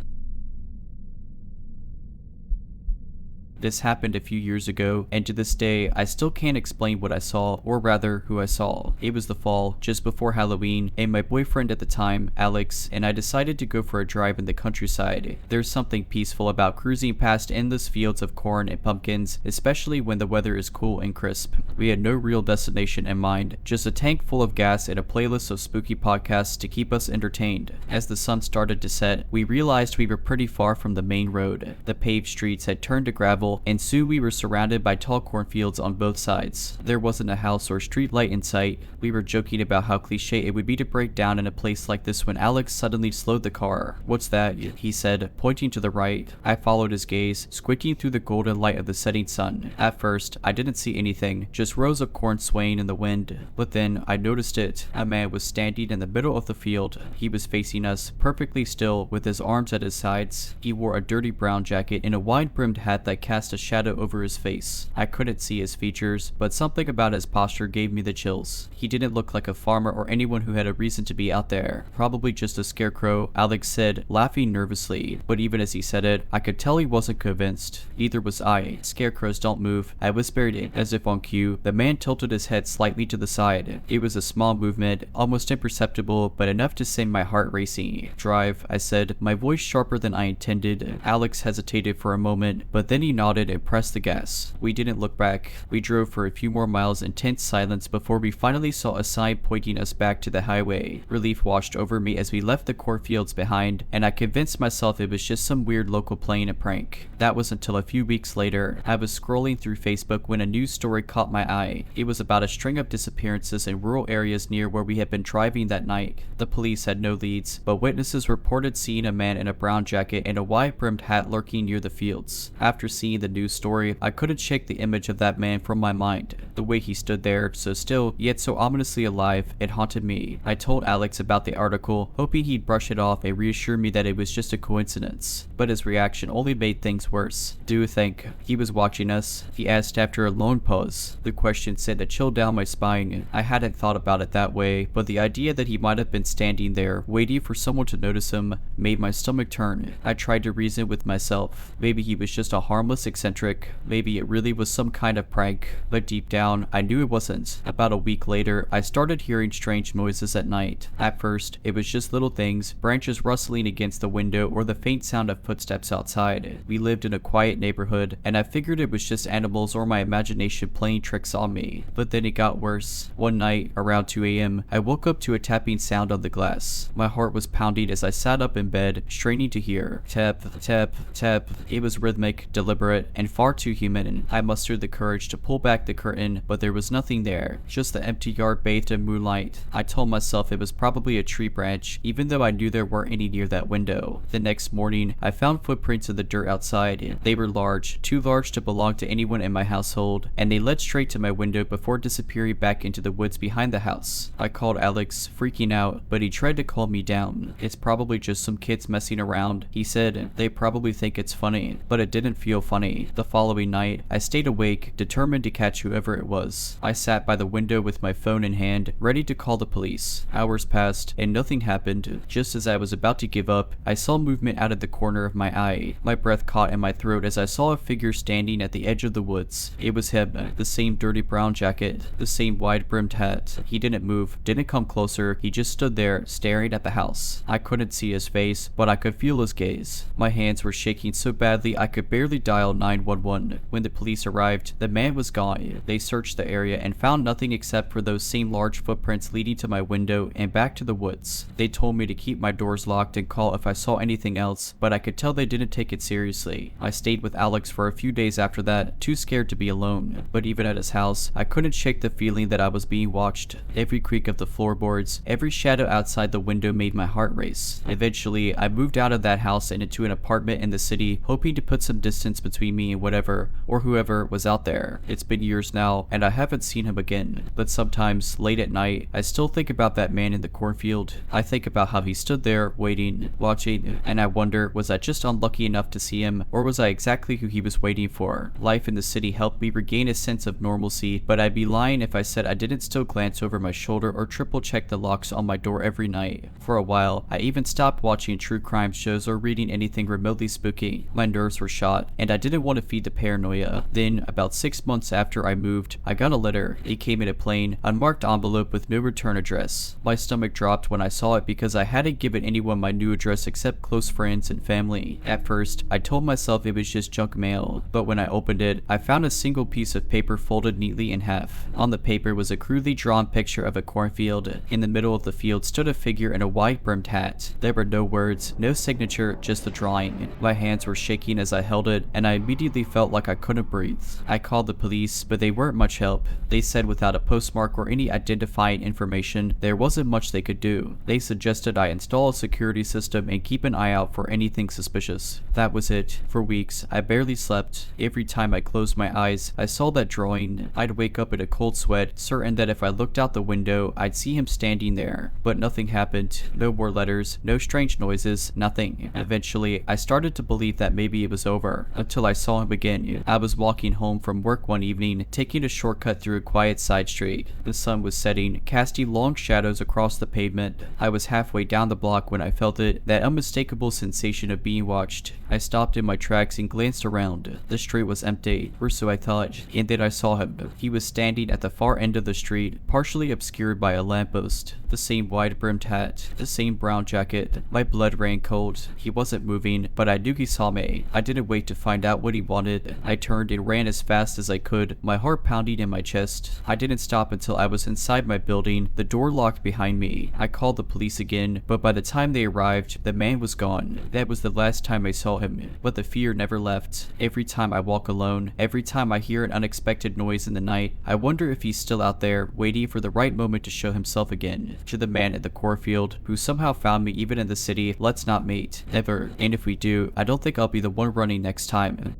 This happened a few years ago, and to this day, I still can't explain what I saw, or rather, who I saw. It was the fall, just before Halloween, and my boyfriend at the time, Alex, and I decided to go for a drive in the countryside. There's something peaceful about cruising past endless fields of corn and pumpkins, especially when the weather is cool and crisp. We had no real destination in mind, just a tank full of gas and a playlist of spooky podcasts to keep us entertained. As the sun started to set, we realized we were pretty far from the main road. The paved streets had turned to gravel, and soon we were surrounded by tall cornfields on both sides. There wasn't a house or street light in sight. We were joking about how cliche it would be to break down in a place like this when Alex suddenly slowed the car. "What's that?" he said, pointing to the right. I followed his gaze, squinting through the golden light of the setting sun. At first, I didn't see anything, just rows of corn swaying in the wind. But then, I noticed it. A man was standing in the middle of the field. He was facing us, perfectly still, with his arms at his sides. He wore a dirty brown jacket and a wide-brimmed hat that cast a shadow over his face. I couldn't see his features, but something about his posture gave me the chills. He didn't look like a farmer or anyone who had a reason to be out there. Probably just a scarecrow, Alex said, laughing nervously. But even as he said it, I could tell he wasn't convinced. Neither was I. "Scarecrows don't move," I whispered, as if on cue. The man tilted his head slightly to the side. It was a small movement, almost imperceptible, but enough to send my heart racing. "Drive," I said, my voice sharper than I intended. Alex hesitated for a moment, but then he nodded and pressed the gas. We didn't look back. We drove for a few more miles in tense silence before we finally saw a sign pointing us back to the highway. Relief washed over me as we left the cornfields behind, and I convinced myself it was just some weird local playing a prank. That was until a few weeks later. I was scrolling through Facebook when a news story caught my eye. It was about a string of disappearances in rural areas near where we had been driving that night. The police had no leads, but witnesses reported seeing a man in a brown jacket and a wide-brimmed hat lurking near the fields. After seeing the news story, I couldn't shake the image of that man from my mind. The way he stood there, so still, yet so ominously alive, it haunted me. I told Alex about the article, hoping he'd brush it off and reassure me that it was just a coincidence. But his reaction only made things worse. "Do you think he was watching us?" he asked after a long pause. The question sent a chill down my spine. I hadn't thought about it that way, but the idea that he might have been standing there, waiting for someone to notice him, made my stomach turn. I tried to reason with myself. Maybe he was just a harmless eccentric. Maybe it really was some kind of prank. But deep down, I knew it wasn't. About a week later, I started hearing strange noises at night. At first, it was just little things, branches rustling against the window or the faint sound of footsteps outside. We lived in a quiet neighborhood, and I figured it was just animals or my imagination playing tricks on me. But then it got worse. One night, around 2 a.m., I woke up to a tapping sound on the glass. My heart was pounding as I sat up in bed, straining to hear. Tap, tap, tap. It was rhythmic, deliberate, and far too human. I mustered the courage to pull back the curtain, but there was nothing there. Just the empty yard bathed in moonlight. I told myself it was probably a tree branch, even though I knew there weren't any near that window. The next morning, I found footprints in the dirt outside. They were large, too large to belong to anyone in my household, and they led straight to my window before disappearing back into the woods behind the house. I called Alex, freaking out, but he tried to calm me down. "It's probably just some kids messing around," he said. "They probably think it's funny." But it didn't feel funny. The following night, I stayed awake, determined to catch whoever it was. I sat by the window with my phone in hand, ready to call the police. Hours passed, and nothing happened. Just as I was about to give up, I saw movement out of the corner of my eye. My breath caught in my throat as I saw a figure standing at the edge of the woods. It was him, the same dirty brown jacket, the same wide-brimmed hat. He didn't move, didn't come closer, he just stood there, staring at the house. I couldn't see his face, but I could feel his gaze. My hands were shaking so badly I could barely dial dial 911. When the police arrived, the man was gone. They searched the area and found nothing except for those same large footprints leading to my window and back to the woods. They told me to keep my doors locked and call if I saw anything else, but I could tell they didn't take it seriously. I stayed with Alex for a few days after that, too scared to be alone. But even at his house, I couldn't shake the feeling that I was being watched. Every creak of the floorboards, every shadow outside the window made my heart race. Eventually, I moved out of that house and into an apartment in the city, hoping to put some distance between me and whatever or whoever was out there. It's been years now, and I haven't seen him again. But sometimes, late at night, I still think about that man in the cornfield. I think about how he stood there, waiting, watching, and I wonder, was I just unlucky enough to see him, or was I exactly who he was waiting for? Life in the city helped me regain a sense of normalcy, but I'd be lying if I said I didn't still glance over my shoulder or triple check the locks on my door every night. For a while, I even stopped watching true crime shows or reading anything remotely spooky. My nerves were shot, and I didn't want to feed the paranoia. Then, about 6 months after I moved, I got a letter. It came in a plain, unmarked envelope with no return address. My stomach dropped when I saw it because I hadn't given anyone my new address except close friends and family. At first, I told myself it was just junk mail, but when I opened it, I found a single piece of paper folded neatly in half. On the paper was a crudely drawn picture of a cornfield. In the middle of the field stood a figure in a wide-brimmed hat. There were no words, no signature, just the drawing. My hands were shaking as I held it, and I immediately felt like I couldn't breathe. I called the police, but they weren't much help. They said without a postmark or any identifying information, there wasn't much they could do. They suggested I install a security system and keep an eye out for anything suspicious. That was it. For weeks, I barely slept. Every time I closed my eyes, I saw that drawing. I'd wake up in a cold sweat, certain that if I looked out the window, I'd see him standing there. But nothing happened. No more letters, no strange noises, nothing. Eventually, I started to believe that maybe it was over, until I saw him again. I was walking home from work one evening, taking a shortcut through a quiet side street. The sun was setting, casting long shadows across the pavement. I was halfway down the block when I felt it, that unmistakable sensation of being watched. I stopped in my tracks and glanced around. The street was empty, or so I thought, and then I saw him. He was standing at the far end of the street, partially obscured by a lamppost. The same wide-brimmed hat, the same brown jacket. My blood ran cold. He wasn't moving, but I knew he saw me. I didn't wait to find out what he wanted. I turned and ran as fast as I could, my heart pounding in my chest. I didn't stop until I was inside my building, the door locked behind me. I called the police again, but by the time they arrived, the man was gone. That was the last time I saw him, but the fear never left. Every time I walk alone, every time I hear an unexpected noise in the night, I wonder if he's still out there, waiting for the right moment to show himself again. To the man at the cornfield, who somehow found me even in the city, let's not mate. Ever. And if we do, I don't think I'll be the one running next time.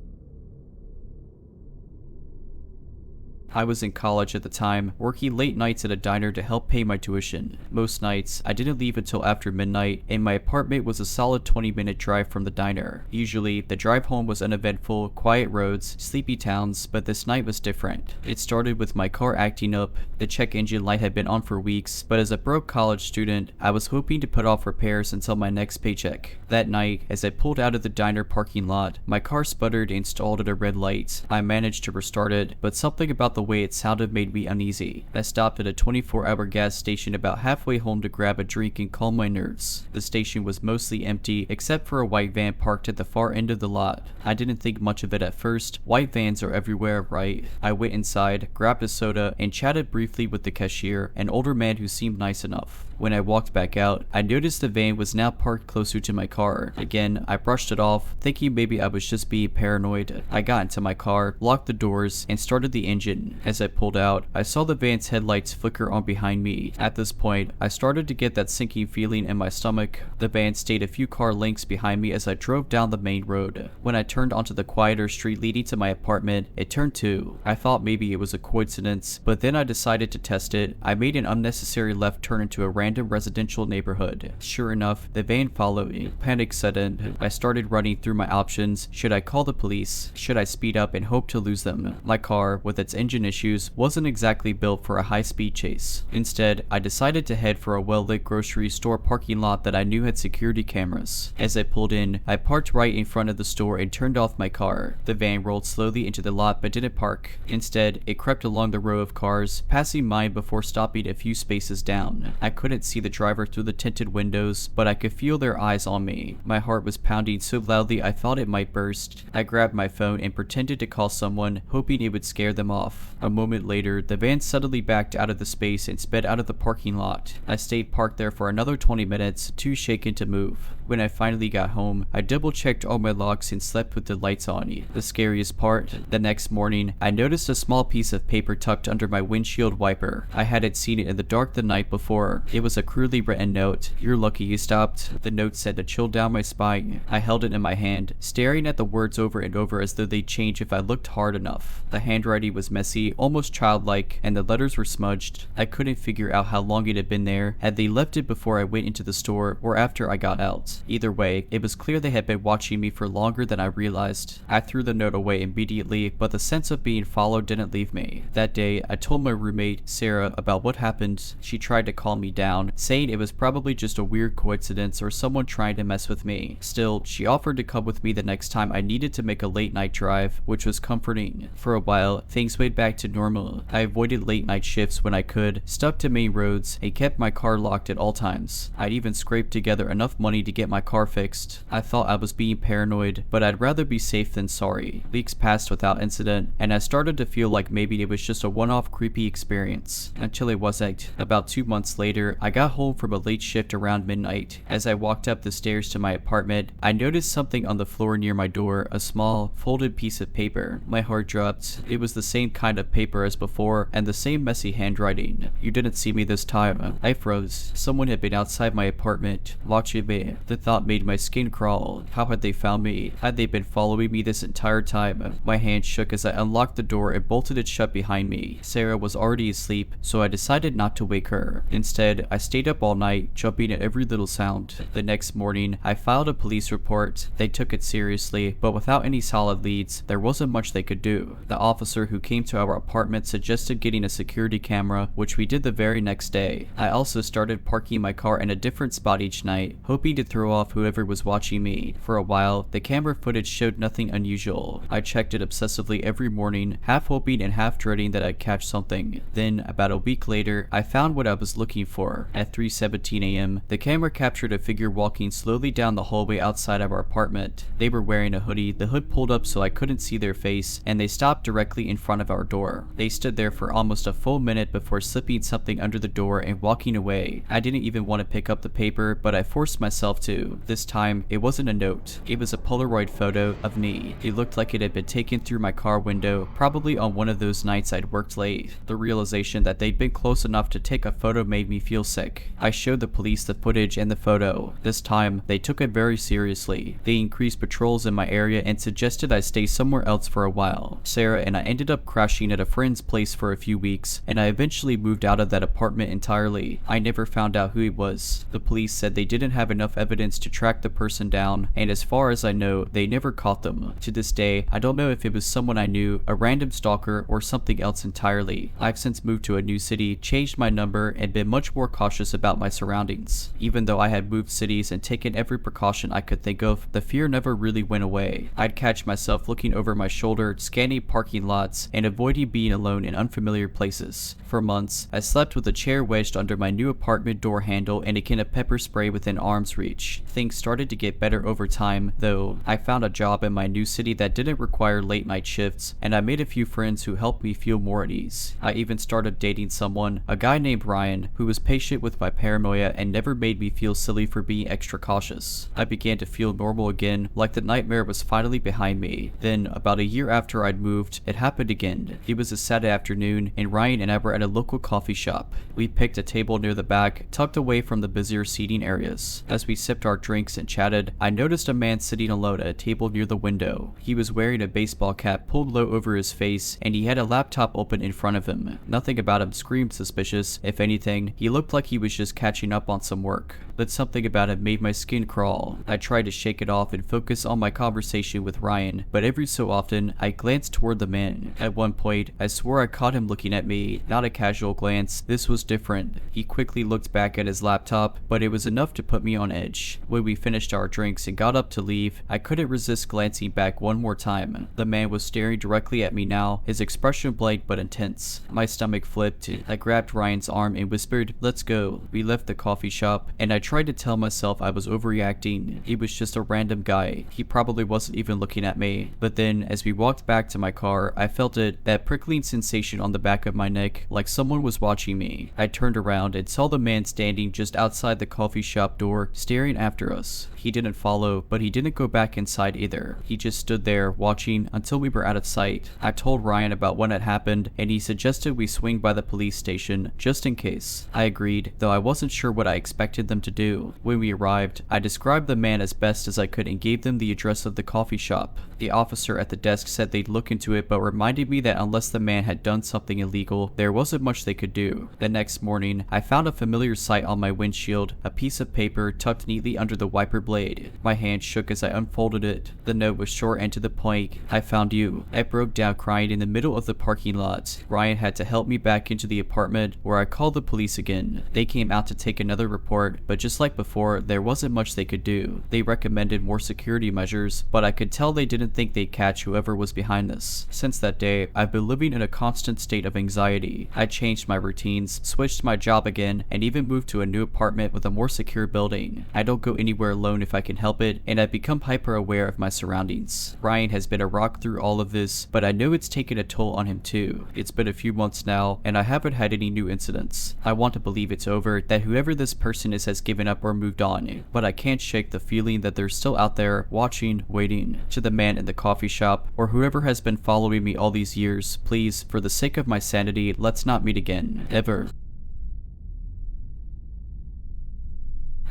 I was in college at the time, working late nights at a diner to help pay my tuition. Most nights, I didn't leave until after midnight, and my apartment was a solid 20-minute drive from the diner. Usually, the drive home was uneventful, quiet roads, sleepy towns, but this night was different. It started with my car acting up. The check engine light had been on for weeks, but as a broke college student, I was hoping to put off repairs until my next paycheck. That night, as I pulled out of the diner parking lot, my car sputtered and stalled at a red light. I managed to restart it, but something about the way it sounded made me uneasy. I stopped at a 24-hour gas station about halfway home to grab a drink and calm my nerves. The station was mostly empty, except for a white van parked at the far end of the lot. I didn't think much of it at first. White vans are everywhere, right? I went inside, grabbed a soda, and chatted briefly with the cashier, an older man who seemed nice enough. When I walked back out, I noticed the van was now parked closer to my car. Again, I brushed it off, thinking maybe I was just being paranoid. I got into my car, locked the doors, and started the engine. As I pulled out, I saw the van's headlights flicker on behind me. At this point, I started to get that sinking feeling in my stomach. The van stayed a few car lengths behind me as I drove down the main road. When I turned onto the quieter street leading to my apartment, it turned too. I thought maybe it was a coincidence, but then I decided to test it. I made an unnecessary left turn into a random residential neighborhood. Sure enough, the van followed me. Panic set in. I started running through my options. Should I call the police? Should I speed up and hope to lose them? My car, with its engine suspension issues wasn't exactly built for a high-speed chase. Instead, I decided to head for a well-lit grocery store parking lot that I knew had security cameras. As I pulled in, I parked right in front of the store and turned off my car. The van rolled slowly into the lot but didn't park. Instead, it crept along the row of cars, passing mine before stopping a few spaces down. I couldn't see the driver through the tinted windows, but I could feel their eyes on me. My heart was pounding so loudly I thought it might burst. I grabbed my phone and pretended to call someone, hoping it would scare them off. A moment later, the van suddenly backed out of the space and sped out of the parking lot. I stayed parked there for another 20 minutes, too shaken to move. When I finally got home, I double-checked all my logs and slept with the lights on. The scariest part, the next morning, I noticed a small piece of paper tucked under my windshield wiper. I hadn't seen it in the dark the night before. It was a crudely written note. "You're lucky you stopped." The note said to chill down my spine. I held it in my hand, staring at the words over and over as though they'd change if I looked hard enough. The handwriting was messy, almost childlike, and the letters were smudged. I couldn't figure out how long it had been there. Had they left it before I went into the store or after I got out? Either way, it was clear they had been watching me for longer than I realized. I threw the note away immediately, but the sense of being followed didn't leave me. That day, I told my roommate, Sarah, about what happened. She tried to calm me down, saying it was probably just a weird coincidence or someone trying to mess with me. Still, she offered to come with me the next time I needed to make a late night drive, which was comforting. For a while, things went back to normal. I avoided late night shifts when I could, stuck to main roads, and kept my car locked at all times. I'd even scraped together enough money to get my car fixed. I thought I was being paranoid, but I'd rather be safe than sorry. Weeks passed without incident, and I started to feel like maybe it was just a one-off creepy experience. Until it wasn't. About 2 months later, I got home from a late shift around midnight. As I walked up the stairs to my apartment, I noticed something on the floor near my door, a small, folded piece of paper. My heart dropped. It was the same kind of paper as before, and the same messy handwriting. "You didn't see me this time." I froze. Someone had been outside my apartment, watching me. The thought made my skin crawl. How had they found me? Had they been following me this entire time? My hand shook as I unlocked the door and bolted it shut behind me. Sarah was already asleep, so I decided not to wake her. Instead, I stayed up all night, jumping at every little sound. The next morning, I filed a police report. They took it seriously, but without any solid leads, there wasn't much they could do. The officer who came to our apartment suggested getting a security camera, which we did the very next day. I also started parking my car in a different spot each night, hoping to throw off whoever was watching me. For a while, the camera footage showed nothing unusual. I checked it obsessively every morning, half hoping and half dreading that I'd catch something. Then, about a week later, I found what I was looking for. At 3:17 a.m., the camera captured a figure walking slowly down the hallway outside our apartment. They were wearing a hoodie, the hood pulled up so I couldn't see their face, and they stopped directly in front of our door. They stood there for almost a full minute before slipping something under the door and walking away. I didn't even want to pick up the paper, but I forced myself to. This time, it wasn't a note. It was a Polaroid photo of me. It looked like it had been taken through my car window, probably on one of those nights I'd worked late. The realization that they'd been close enough to take a photo made me feel sick. I showed the police the footage and the photo. This time, they took it very seriously. They increased patrols in my area and suggested I stay somewhere else for a while. Sarah and I ended up crashing at a friend's place for a few weeks, and I eventually moved out of that apartment entirely. I never found out who he was. The police said they didn't have enough evidence to track the person down, and as far as I know, they never caught them. To this day, I don't know if it was someone I knew, a random stalker, or something else entirely. I've since moved to a new city, changed my number, and been much more cautious about my surroundings. Even though I had moved cities and taken every precaution I could think of, the fear never really went away. I'd catch myself looking over my shoulder, scanning parking lots, and avoiding being alone in unfamiliar places. For months, I slept with a chair wedged under my new apartment door handle and a can of pepper spray within arm's reach. Things started to get better over time, though. I found a job in my new city that didn't require late night shifts, and I made a few friends who helped me feel more at ease. I even started dating someone, a guy named Ryan, who was patient with my paranoia and never made me feel silly for being extra cautious. I began to feel normal again, like the nightmare was finally behind me. Then, about a year after I'd moved, it happened again. It was a Saturday afternoon, and Ryan and I were at a local coffee shop. We picked a table near the back, tucked away from the busier seating areas. As we sipped our drinks and chatted, I noticed a man sitting alone at a table near the window. He was wearing a baseball cap pulled low over his face, and he had a laptop open in front of him. Nothing about him screamed suspicious. If anything, he looked like he was just catching up on some work. but something about it made my skin crawl. I tried to shake it off and focus on my conversation with Ryan, but every so often, I glanced toward the man. At one point, I swore I caught him looking at me, not a casual glance. This was different. He quickly looked back at his laptop, but it was enough to put me on edge. When we finished our drinks and got up to leave, I couldn't resist glancing back one more time. The man was staring directly at me now, his expression blank but intense. My stomach flipped. I grabbed Ryan's arm and whispered, "Let's go." We left the coffee shop, and I tried to tell myself I was overreacting. He was just a random guy. He probably wasn't even looking at me. But then, as we walked back to my car, I felt it, that prickling sensation on the back of my neck, like someone was watching me. I turned around and saw the man standing just outside the coffee shop door, staring after us. He didn't follow, but he didn't go back inside either. He just stood there, watching until we were out of sight. I told Ryan about what had happened, and he suggested we swing by the police station, just in case. I agreed, though I wasn't sure what I expected them to do. When we arrived, I described the man as best as I could and gave them the address of the coffee shop. The officer at the desk said they'd look into it, but reminded me that unless the man had done something illegal, there wasn't much they could do. The next morning, I found a familiar sight on my windshield, a piece of paper tucked neatly under the wiper blade. My hand shook as I unfolded it. The note was short and to the point. "I found you." I broke down crying in the middle of the parking lot. Ryan had to help me back into the apartment, where I called the police again. They came out to take another report, but just like before, there wasn't much they could do. They recommended more security measures, but I could tell they didn't think they'd catch whoever was behind this. Since that day, I've been living in a constant state of anxiety. I changed my routines, switched my job again, and even moved to a new apartment with a more secure building. I don't go anywhere alone if I can help it, and I've become hyper aware of my surroundings. Ryan has been a rock through all of this, but I know it's taken a toll on him too. It's been a few months now, and I haven't had any new incidents. I want to believe it's over, that whoever this person is has given up or moved on, but I can't shake the feeling that they're still out there, watching, waiting. To the man in the coffee shop, or whoever has been following me all these years, please, for the sake of my sanity, let's not meet again. Ever.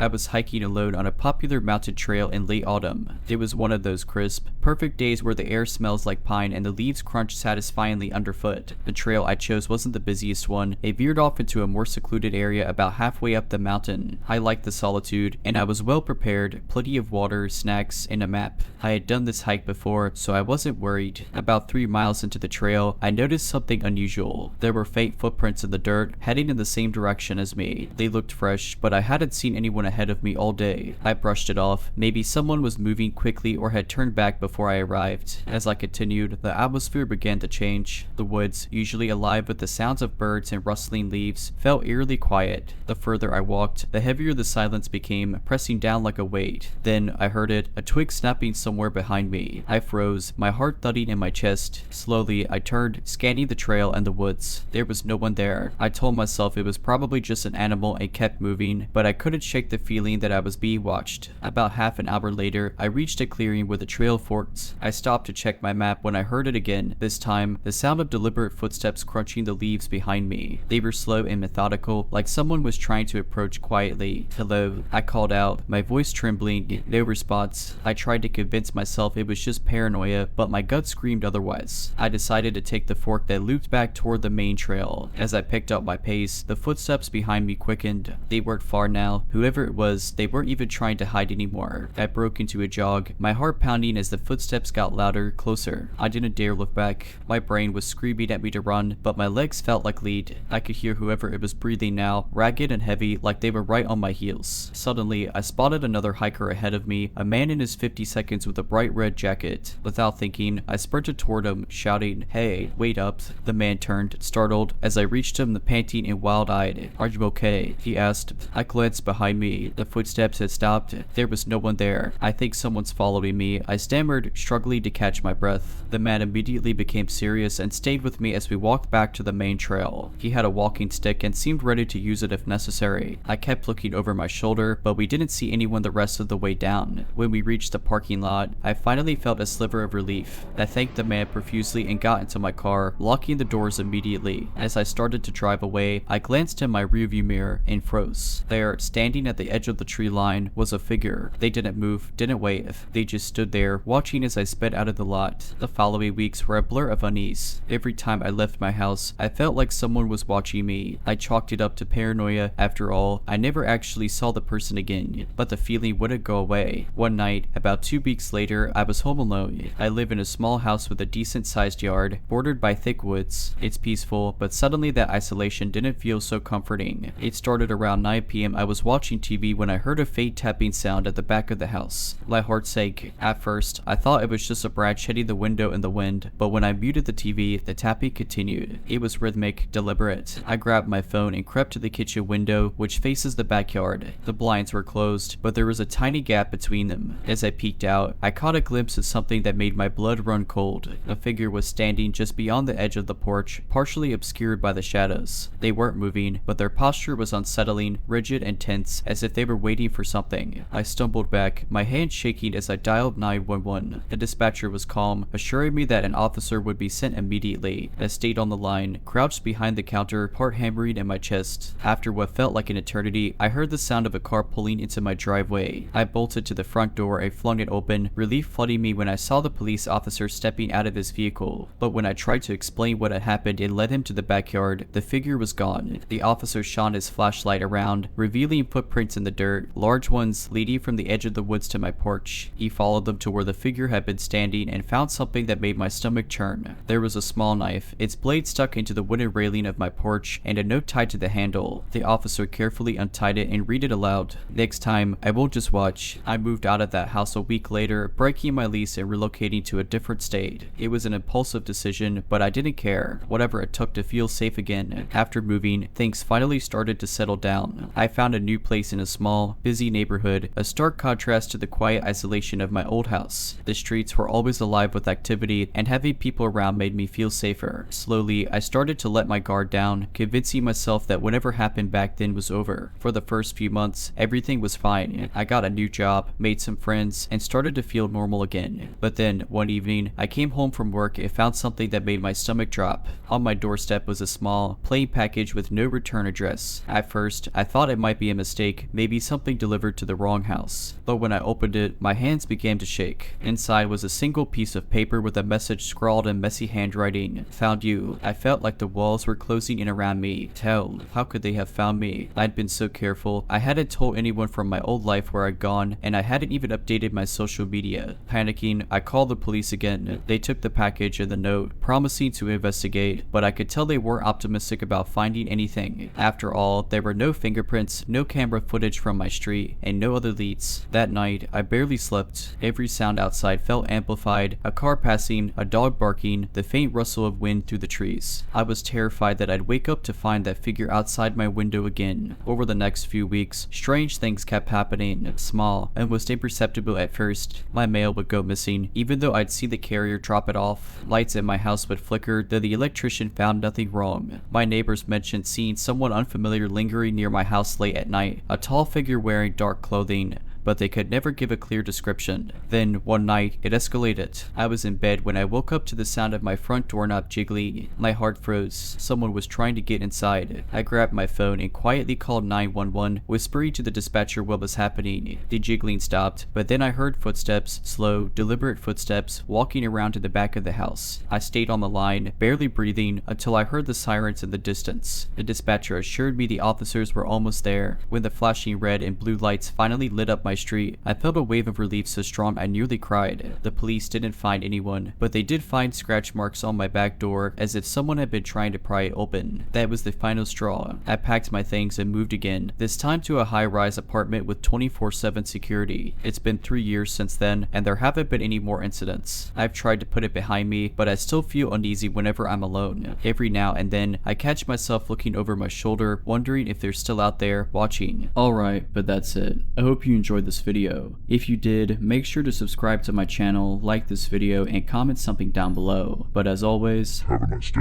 I was hiking alone on a popular mountain trail in late autumn. It was one of those crisp, perfect days where the air smells like pine and the leaves crunch satisfyingly underfoot. The trail I chose wasn't the busiest one. It veered off into a more secluded area about halfway up the mountain. I liked the solitude, and I was well prepared, plenty of water, snacks, and a map. I had done this hike before, so I wasn't worried. About 3 miles into the trail, I noticed something unusual. There were faint footprints in the dirt, heading in the same direction as me. They looked fresh, but I hadn't seen anyone ahead of me all day. I brushed it off. Maybe someone was moving quickly or had turned back before I arrived. As I continued, the atmosphere began to change. The woods, usually alive with the sounds of birds and rustling leaves, felt eerily quiet. The further I walked, the heavier the silence became, pressing down like a weight. Then I heard it, a twig snapping somewhere behind me. I froze, my heart thudding in my chest. Slowly, I turned, scanning the trail and the woods. There was no one there. I told myself it was probably just an animal and kept moving, but I couldn't shake the feeling that I was being watched. About half an hour later, I reached a clearing where the trail forked. I stopped to check my map when I heard it again. This time, the sound of deliberate footsteps crunching the leaves behind me. They were slow and methodical, like someone was trying to approach quietly. "Hello," I called out, my voice trembling. No response. I tried to convince myself it was just paranoia, but my gut screamed otherwise. I decided to take the fork that looped back toward the main trail. As I picked up my pace, the footsteps behind me quickened. They weren't far now. Whoever it was, they weren't even trying to hide anymore. I broke into a jog, my heart pounding as the footsteps got louder, closer. I didn't dare look back. My brain was screaming at me to run, but my legs felt like lead. I could hear whoever it was breathing now, ragged and heavy, like they were right on my heels. Suddenly, I spotted another hiker ahead of me, a man in his 50 seconds with a bright red jacket. Without thinking, I sprinted toward him, shouting, "Hey, wait up." The man turned, startled, as I reached him, panting and wild-eyed. "Are you okay?" he asked. I glanced behind me. The footsteps had stopped. There was no one there. "I think someone's following me," I stammered, struggling to catch my breath. The man immediately became serious and stayed with me as we walked back to the main trail. He had a walking stick and seemed ready to use it if necessary. I kept looking over my shoulder, but we didn't see anyone the rest of the way down. When we reached the parking lot, I finally felt a sliver of relief. I thanked the man profusely and got into my car, locking the doors immediately. As I started to drive away, I glanced in my rearview mirror and froze. There, standing at the the edge of the tree line was a figure. They didn't move, didn't wave. They just stood there, watching as I sped out of the lot. The following weeks were a blur of unease. Every time I left my house, I felt like someone was watching me. I chalked it up to paranoia. After all, I never actually saw the person again, but the feeling wouldn't go away. One night, about 2 weeks later, I was home alone. I live in a small house with a decent sized yard, bordered by thick woods. It's peaceful, but suddenly that isolation didn't feel so comforting. It started around 9 p.m. I was watching TV when I heard a faint tapping sound at the back of the house. My heart sank. At first, I thought it was just a branch hitting the window in the wind, but when I muted the TV, the tapping continued. It was rhythmic, deliberate. I grabbed my phone and crept to the kitchen window, which faces the backyard. The blinds were closed, but there was a tiny gap between them. As I peeked out, I caught a glimpse of something that made my blood run cold. A figure was standing just beyond the edge of the porch, partially obscured by the shadows. They weren't moving, but their posture was unsettling, rigid and tense, as if they were waiting for something. I stumbled back, my hand shaking as I dialed 911. The dispatcher was calm, assuring me that an officer would be sent immediately. I stayed on the line, crouched behind the counter, heart hammering in my chest. After what felt like an eternity, I heard the sound of a car pulling into my driveway. I bolted to the front door and flung it open, relief flooding me when I saw the police officer stepping out of his vehicle. But when I tried to explain what had happened and led him to the backyard, the figure was gone. The officer shone his flashlight around, revealing footprints in the dirt, large ones leading from the edge of the woods to my porch. He followed them to where the figure had been standing and found something that made my stomach churn. There was a small knife, its blade stuck into the wooden railing of my porch, and a note tied to the handle. The officer carefully untied it and read it aloud. Next time, I won't just watch. I moved out of that house a week later, breaking my lease and relocating to a different state. It was an impulsive decision, but I didn't care. Whatever it took to feel safe again. After moving, things finally started to settle down. I found a new place in a small, busy neighborhood, a stark contrast to the quiet isolation of my old house. The streets were always alive with activity, and having people around made me feel safer. Slowly, I started to let my guard down, convincing myself that whatever happened back then was over. For the first few months, everything was fine. I got a new job, made some friends, and started to feel normal again. But then, one evening, I came home from work and found something that made my stomach drop. On my doorstep was a small, plain package with no return address. At first, I thought it might be a mistake, maybe something delivered to the wrong house. But when I opened it, my hands began to shake. Inside was a single piece of paper with a message scrawled in messy handwriting. Found you. I felt like the walls were closing in around me. Hell, how could they have found me? I'd been so careful. I hadn't told anyone from my old life where I'd gone, and I hadn't even updated my social media. Panicking, I called the police again. They took the package and the note, promising to investigate, but I could tell they weren't optimistic about finding anything. After all, there were no fingerprints, no camera footage from my street, and no other leads. That night, I barely slept. Every sound outside felt amplified, a car passing, a dog barking, the faint rustle of wind through the trees. I was terrified that I'd wake up to find that figure outside my window again. Over the next few weeks, strange things kept happening, small, almost imperceptible at first. My mail would go missing, even though I'd see the carrier drop it off. Lights in my house would flicker, though the electrician found nothing wrong. My neighbors mentioned seeing someone unfamiliar lingering near my house late at night, a tall figure wearing dark clothing, but they could never give a clear description. Then, one night, it escalated. I was in bed when I woke up to the sound of my front doorknob jiggling. My heart froze. Someone was trying to get inside. I grabbed my phone and quietly called 911, whispering to the dispatcher what was happening. The jiggling stopped, but then I heard footsteps, slow, deliberate footsteps, walking around to the back of the house. I stayed on the line, barely breathing, until I heard the sirens in the distance. The dispatcher assured me the officers were almost there. When the flashing red and blue lights finally lit up my street, I felt a wave of relief so strong I nearly cried. The police didn't find anyone, but they did find scratch marks on my back door, as if someone had been trying to pry it open. That was the final straw. I packed my things and moved again, this time to a high-rise apartment with 24/7 security. It's been 3 years since then, and there haven't been any more incidents. I've tried to put it behind me, but I still feel uneasy whenever I'm alone. Every now and then, I catch myself looking over my shoulder, wondering if they're still out there, watching. Alright, but that's it. I hope you enjoyed this video. If you did, make sure to subscribe to my channel, like this video, and comment something down below. But as always, Have a nice day.